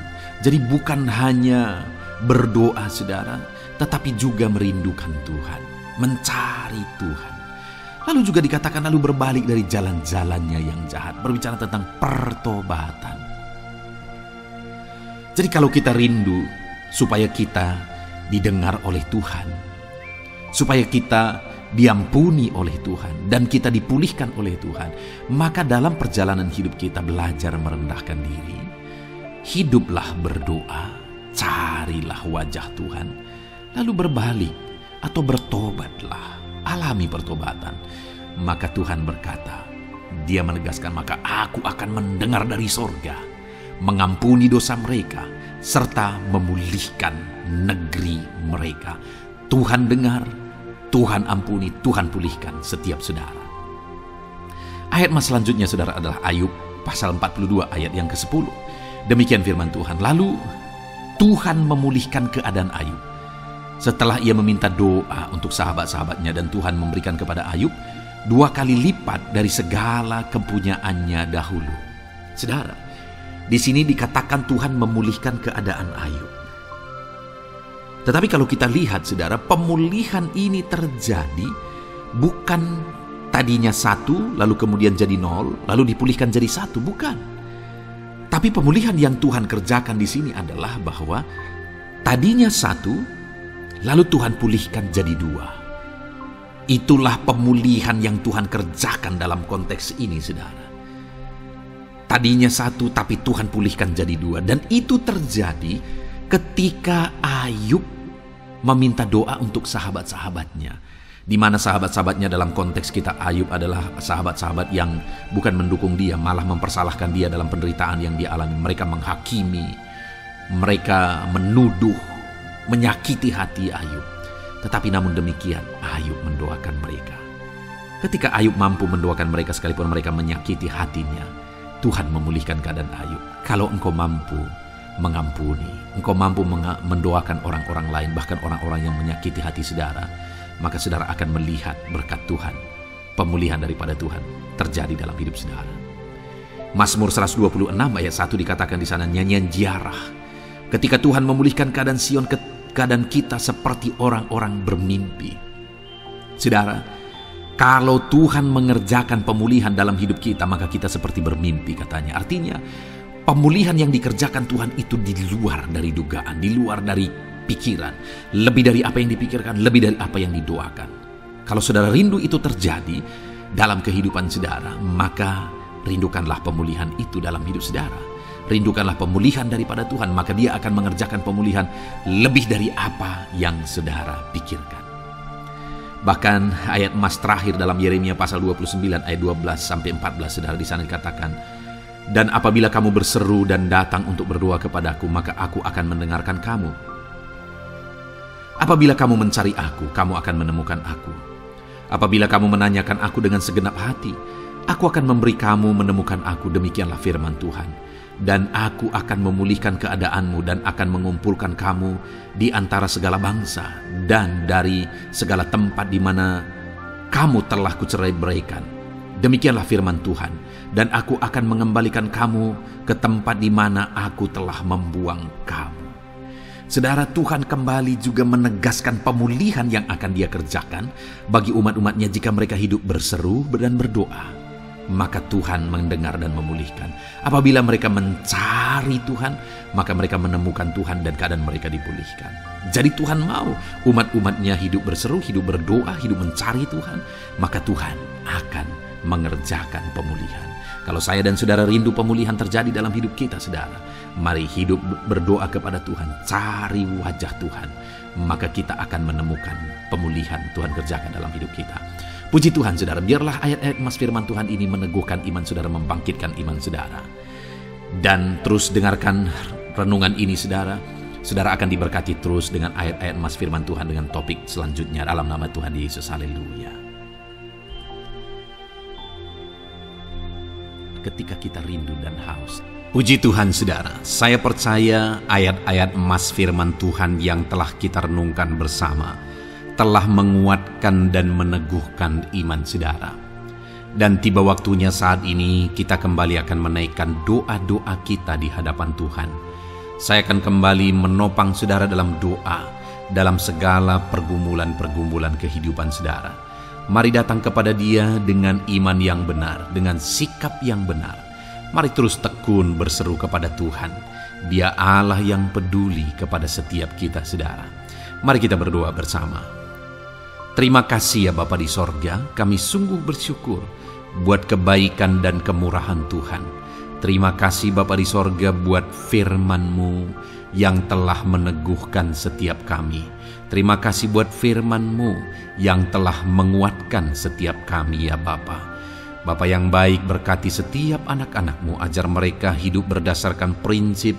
Jadi bukan hanya berdoa, saudara, tetapi juga merindukan Tuhan, mencari Tuhan. Lalu juga dikatakan lalu berbalik dari jalan-jalannya yang jahat, berbicara tentang pertobatan. Jadi kalau kita rindu supaya kita didengar oleh Tuhan, supaya kita diampuni oleh Tuhan, dan kita dipulihkan oleh Tuhan, maka dalam perjalanan hidup kita belajar merendahkan diri. Hiduplah berdoa, carilah wajah Tuhan, lalu berbalik atau bertobatlah, alami pertobatan. Maka Tuhan berkata, Dia menegaskan, maka aku akan mendengar dari sorga, mengampuni dosa mereka, serta memulihkan negeri mereka. Tuhan dengar, Tuhan ampuni, Tuhan pulihkan setiap saudara. Ayat mas selanjutnya saudara adalah Ayub pasal 42 ayat yang ke-10. Demikian firman Tuhan. Lalu Tuhan memulihkan keadaan Ayub. Setelah ia meminta doa untuk sahabat-sahabatnya, dan Tuhan memberikan kepada Ayub 2 kali lipat dari segala kepunyaannya dahulu. Saudara, di sini dikatakan Tuhan memulihkan keadaan Ayub. Tetapi kalau kita lihat saudara, pemulihan ini terjadi bukan tadinya 1 lalu kemudian jadi 0 lalu dipulihkan jadi 1, bukan. Tapi pemulihan yang Tuhan kerjakan di sini adalah bahwa tadinya 1 lalu Tuhan pulihkan jadi 2. Itulah pemulihan yang Tuhan kerjakan dalam konteks ini saudara. Tadinya 1 tapi Tuhan pulihkan jadi 2. Dan itu terjadi ketika Ayub meminta doa untuk sahabat-sahabatnya. Di mana sahabat-sahabatnya dalam konteks kita Ayub adalah sahabat-sahabat yang bukan mendukung dia, malah mempersalahkan dia dalam penderitaan yang dia alami. Mereka menghakimi, mereka menuduh, menyakiti hati Ayub. Tetapi namun demikian Ayub mendoakan mereka. Ketika Ayub mampu mendoakan mereka sekalipun mereka menyakiti hatinya, Tuhan memulihkan keadaan Ayub. Kalau engkau mampu mengampuni, engkau mampu mendoakan orang-orang lain, bahkan orang-orang yang menyakiti hati saudara, maka saudara akan melihat berkat Tuhan, pemulihan daripada Tuhan terjadi dalam hidup saudara. Mazmur 126 ayat 1 dikatakan di sana, nyanyian ziarah. Ketika Tuhan memulihkan keadaan Sion, keadaan kita seperti orang-orang bermimpi. Saudara, kalau Tuhan mengerjakan pemulihan dalam hidup kita, maka kita seperti bermimpi katanya. Artinya, pemulihan yang dikerjakan Tuhan itu di luar dari dugaan, di luar dari pikiran, lebih dari apa yang dipikirkan, lebih dari apa yang didoakan. Kalau saudara rindu itu terjadi dalam kehidupan saudara, maka rindukanlah pemulihan itu dalam hidup saudara. Rindukanlah pemulihan daripada Tuhan, maka Dia akan mengerjakan pemulihan lebih dari apa yang saudara pikirkan. Bahkan ayat emas terakhir dalam Yeremia pasal 29 ayat 12 sampai 14 saudara, di sana dikatakan, dan apabila kamu berseru dan datang untuk berdoa kepadaku, maka aku akan mendengarkan kamu. Apabila kamu mencari aku, kamu akan menemukan aku. Apabila kamu menanyakan aku dengan segenap hati, aku akan memberi kamu menemukan aku. Demikianlah firman Tuhan. Dan aku akan memulihkan keadaanmu dan akan mengumpulkan kamu di antara segala bangsa dan dari segala tempat di mana kamu telah kucerai-beraikan. Demikianlah firman Tuhan. Dan aku akan mengembalikan kamu ke tempat di mana aku telah membuang kamu. Saudara, Tuhan kembali juga menegaskan pemulihan yang akan Dia kerjakan bagi umat-umatnya jika mereka hidup berseru dan berdoa. Maka Tuhan mendengar dan memulihkan. Apabila mereka mencari Tuhan, maka mereka menemukan Tuhan dan keadaan mereka dipulihkan. Jadi Tuhan mau umat-umatnya hidup berseru, hidup berdoa, hidup mencari Tuhan, maka Tuhan akan mengerjakan pemulihan. Kalau saya dan saudara rindu pemulihan terjadi dalam hidup kita saudara, mari hidup berdoa kepada Tuhan, cari wajah Tuhan, maka kita akan menemukan pemulihan Tuhan kerjakan dalam hidup kita. Puji Tuhan saudara, biarlah ayat-ayat emas firman Tuhan ini meneguhkan iman saudara, membangkitkan iman saudara. Dan terus dengarkan renungan ini saudara. Saudara akan diberkati terus dengan ayat-ayat emas firman Tuhan dengan topik selanjutnya dalam nama Tuhan Yesus. Haleluya. Ketika kita rindu dan haus. Puji Tuhan saudara, saya percaya ayat-ayat emas firman Tuhan yang telah kita renungkan bersama telah menguatkan dan meneguhkan iman saudara. Dan tiba waktunya saat ini kita kembali akan menaikkan doa-doa kita di hadapan Tuhan. Saya akan kembali menopang saudara dalam doa, dalam segala pergumulan-pergumulan kehidupan saudara. Mari datang kepada Dia dengan iman yang benar, dengan sikap yang benar. Mari terus tekun berseru kepada Tuhan. Dia Allah yang peduli kepada setiap kita saudara. Mari kita berdoa bersama. Terima kasih ya Bapa di sorga, kami sungguh bersyukur buat kebaikan dan kemurahan Tuhan. Terima kasih Bapa di sorga buat firman-Mu yang telah meneguhkan setiap kami. Terima kasih buat firman-Mu yang telah menguatkan setiap kami ya Bapa. Bapa yang baik, berkati setiap anak-anak-Mu, ajar mereka hidup berdasarkan prinsip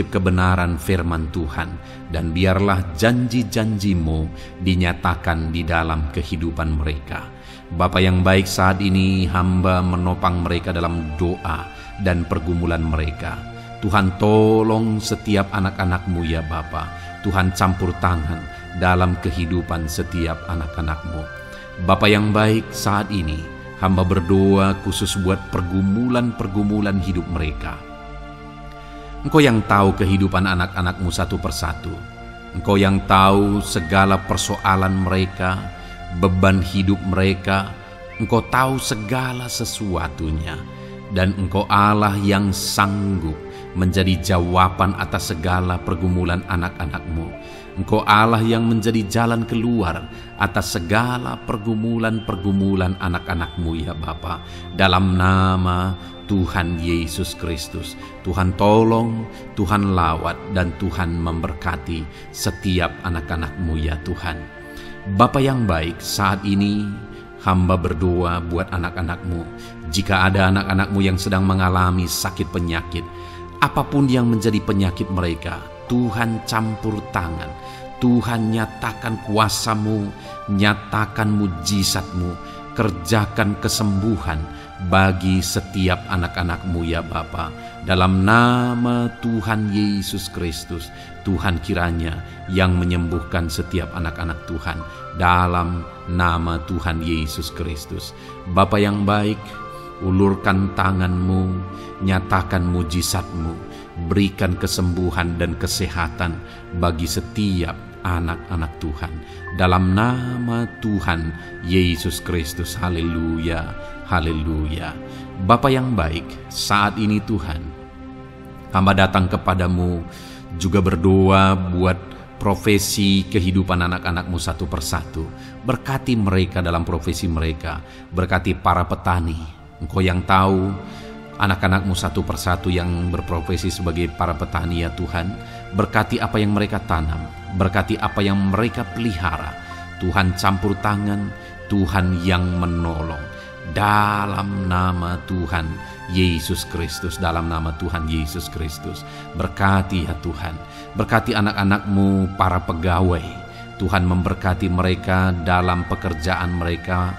kebenaran firman Tuhan, dan biarlah janji-janji-Mu dinyatakan di dalam kehidupan mereka. Bapa yang baik, saat ini hamba menopang mereka dalam doa dan pergumulan mereka. Tuhan, tolong setiap anak-anak-Mu ya Bapa. Tuhan, campur tangan dalam kehidupan setiap anak-anak-Mu. Bapa yang baik, saat ini hamba berdoa khusus buat pergumulan-pergumulan hidup mereka. Engkau yang tahu kehidupan anak-anak-Mu satu persatu. Engkau yang tahu segala persoalan mereka, beban hidup mereka. Engkau tahu segala sesuatunya. Dan Engkau Allah yang sanggup menjadi jawaban atas segala pergumulan anak-anak-Mu. Engkau Allah yang menjadi jalan keluar atas segala pergumulan-pergumulan anak-anak-Mu ya Bapa. Dalam nama Tuhan Yesus Kristus, Tuhan tolong, Tuhan lawat, dan Tuhan memberkati setiap anak-anak-Mu ya Tuhan. Bapa yang baik, saat ini hamba berdoa buat anak-anak-Mu. Jika ada anak-anak-Mu yang sedang mengalami sakit penyakit, apapun yang menjadi penyakit mereka, Tuhan campur tangan. Tuhan nyatakan kuasa-Mu, nyatakan mujizat-Mu, kerjakan kesembuhan bagi setiap anak-anak-Mu ya Bapa. Dalam nama Tuhan Yesus Kristus, Tuhan kiranya yang menyembuhkan setiap anak-anak Tuhan. Dalam nama Tuhan Yesus Kristus. Bapa yang baik, ulurkan tangan-Mu, nyatakan mujizat-Mu, berikan kesembuhan dan kesehatan bagi setiap anak-anak Tuhan. Dalam nama Tuhan Yesus Kristus. Haleluya, haleluya. Bapa yang baik, saat ini Tuhan, hamba datang kepadamu juga berdoa buat profesi kehidupan anak-anak-Mu satu persatu. Berkati mereka dalam profesi mereka. Berkati para petani. Engkau yang tahu anak-anak-Mu satu persatu yang berprofesi sebagai para petani ya Tuhan. Berkati apa yang mereka tanam, berkati apa yang mereka pelihara. Tuhan campur tangan, Tuhan yang menolong. Dalam nama Tuhan Yesus Kristus, dalam nama Tuhan Yesus Kristus. Berkati ya Tuhan, berkati anak-anak-Mu para pegawai. Tuhan memberkati mereka dalam pekerjaan mereka,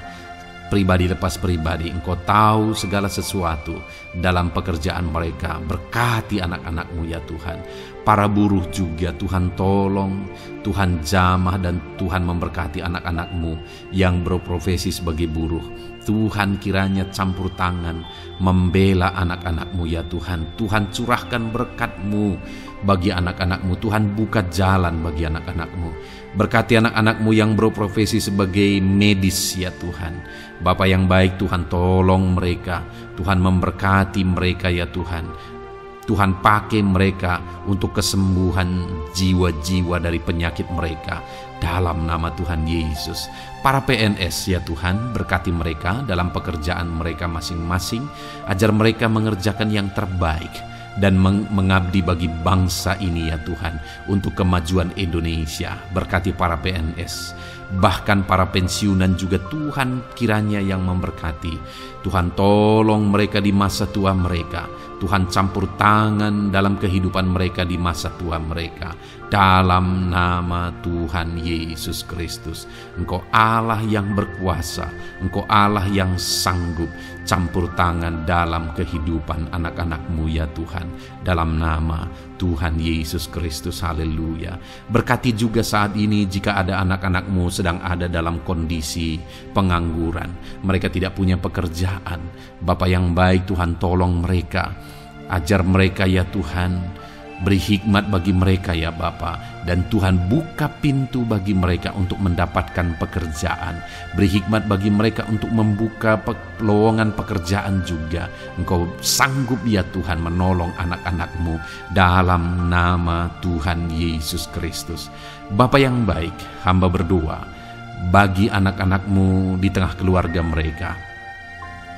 pribadi lepas pribadi. Engkau tahu segala sesuatu dalam pekerjaan mereka. Berkati anak-anak-Mu ya Tuhan. Para buruh juga Tuhan tolong, Tuhan jamah, dan Tuhan memberkati anak-anak-Mu yang berprofesi sebagai buruh. Tuhan kiranya campur tangan membela anak-anak-Mu ya Tuhan. Tuhan curahkan berkat-Mu bagi anak-anak-Mu. Tuhan buka jalan bagi anak-anak-Mu. Berkati anak-anak-Mu yang berprofesi sebagai medis ya Tuhan. Bapa yang baik, Tuhan tolong mereka. Tuhan memberkati mereka ya Tuhan. Tuhan pakai mereka untuk kesembuhan jiwa-jiwa dari penyakit mereka. Dalam nama Tuhan Yesus. Para PNS ya Tuhan, berkati mereka dalam pekerjaan mereka masing-masing. Ajar mereka mengerjakan yang terbaik dan mengabdi bagi bangsa ini ya Tuhan, untuk kemajuan Indonesia. Berkati para PNS, bahkan para pensiunan juga Tuhan kiranya yang memberkati. Tuhan tolong mereka di masa tua mereka. Tuhan campur tangan dalam kehidupan mereka di masa tua mereka. Dalam nama Tuhan Yesus Kristus. Engkau Allah yang berkuasa, Engkau Allah yang sanggup. Campur tangan dalam kehidupan anak-anak-Mu ya Tuhan. Dalam nama Tuhan Yesus Kristus. Haleluya. Berkati juga saat ini jika ada anak-anak-Mu sedang ada dalam kondisi pengangguran. Mereka tidak punya pekerjaan. Bapa yang baik, Tuhan tolong mereka. Ajar mereka ya Tuhan. Beri hikmat bagi mereka ya Bapa. Dan Tuhan buka pintu bagi mereka untuk mendapatkan pekerjaan. Beri hikmat bagi mereka untuk membuka lowongan pekerjaan juga. Engkau sanggup ya Tuhan menolong anak-anak-Mu dalam nama Tuhan Yesus Kristus. Bapa yang baik, hamba berdoa bagi anak-anak-Mu di tengah keluarga mereka.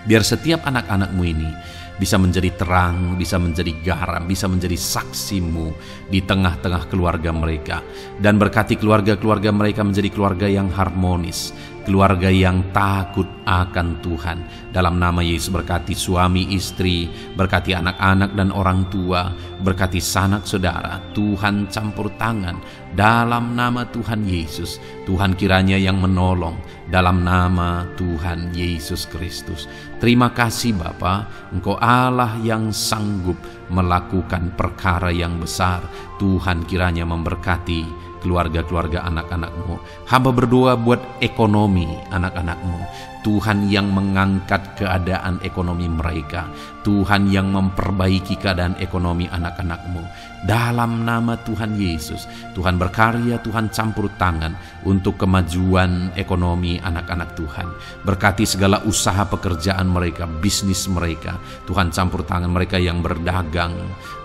Biar setiap anak-anak-Mu ini bisa menjadi terang, bisa menjadi garam, bisa menjadi saksi-Mu di tengah-tengah keluarga mereka. Dan berkati keluarga-keluarga mereka menjadi keluarga yang harmonis, keluarga yang takut akan Tuhan. Dalam nama Yesus, berkati suami istri, berkati anak-anak dan orang tua, berkati sanak saudara. Tuhan campur tangan dalam nama Tuhan Yesus. Tuhan kiranya yang menolong dalam nama Tuhan Yesus Kristus. Terima kasih Bapa, Engkau Allah yang sanggup melakukan perkara yang besar. Tuhan kiranya memberkati keluarga-keluarga anak-anak-Mu. Hamba berdoa buat ekonomi anak-anak-Mu. Tuhan yang mengangkat keadaan ekonomi mereka. Tuhan yang memperbaiki keadaan ekonomi anak-anak-Mu. Dalam nama Tuhan Yesus, Tuhan berkarya, Tuhan campur tangan untuk kemajuan ekonomi anak-anak Tuhan. Berkati segala usaha pekerjaan mereka, bisnis mereka. Tuhan campur tangan mereka yang berdagang,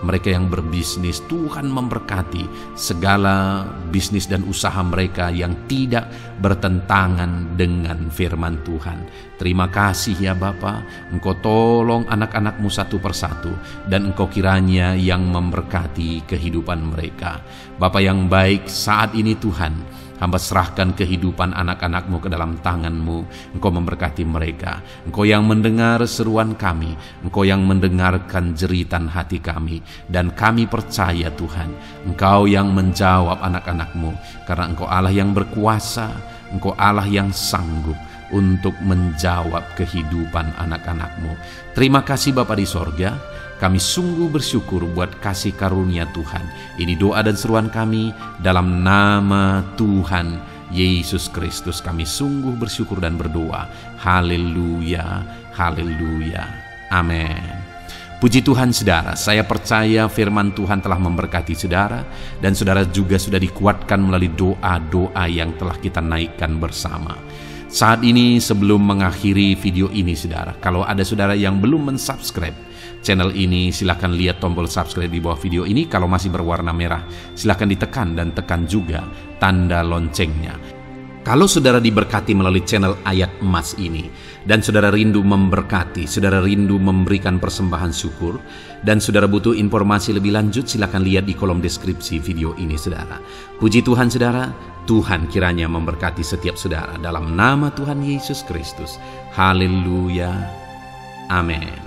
mereka yang berbisnis. Tuhan memberkati segala bisnis dan usaha mereka yang tidak bertentangan dengan firman Tuhan. Terima kasih ya Bapa, Engkau tolong anak-anak-Mu satu persatu, dan Engkau kiranya yang memberkati kehidupan mereka. Bapa yang baik, saat ini Tuhan, hamba serahkan kehidupan anak-anak-Mu ke dalam tangan-Mu. Engkau memberkati mereka. Engkau yang mendengar seruan kami, Engkau yang mendengarkan jeritan hati kami, dan kami percaya Tuhan, Engkau yang menjawab anak-anak-Mu, karena Engkau Allah yang berkuasa, Engkau Allah yang sanggup untuk menjawab kehidupan anak-anak-Mu. Terima kasih Bapa di sorga. Kami sungguh bersyukur buat kasih karunia Tuhan. Ini doa dan seruan kami dalam nama Tuhan Yesus Kristus. Kami sungguh bersyukur dan berdoa. Haleluya, haleluya, amin. Puji Tuhan saudara, saya percaya firman Tuhan telah memberkati saudara, dan saudara juga sudah dikuatkan melalui doa-doa yang telah kita naikkan bersama. Saat ini sebelum mengakhiri video ini saudara, kalau ada saudara yang belum mensubscribe channel ini, silakan lihat tombol subscribe di bawah video ini. Kalau masih berwarna merah, silakan ditekan dan tekan juga tanda loncengnya. Kalau saudara diberkati melalui channel Ayat Emas ini, dan saudara rindu memberkati, saudara rindu memberikan persembahan syukur, dan saudara butuh informasi lebih lanjut, silakan lihat di kolom deskripsi video ini saudara. Puji Tuhan saudara, Tuhan kiranya memberkati setiap saudara dalam nama Tuhan Yesus Kristus. Haleluya, amin.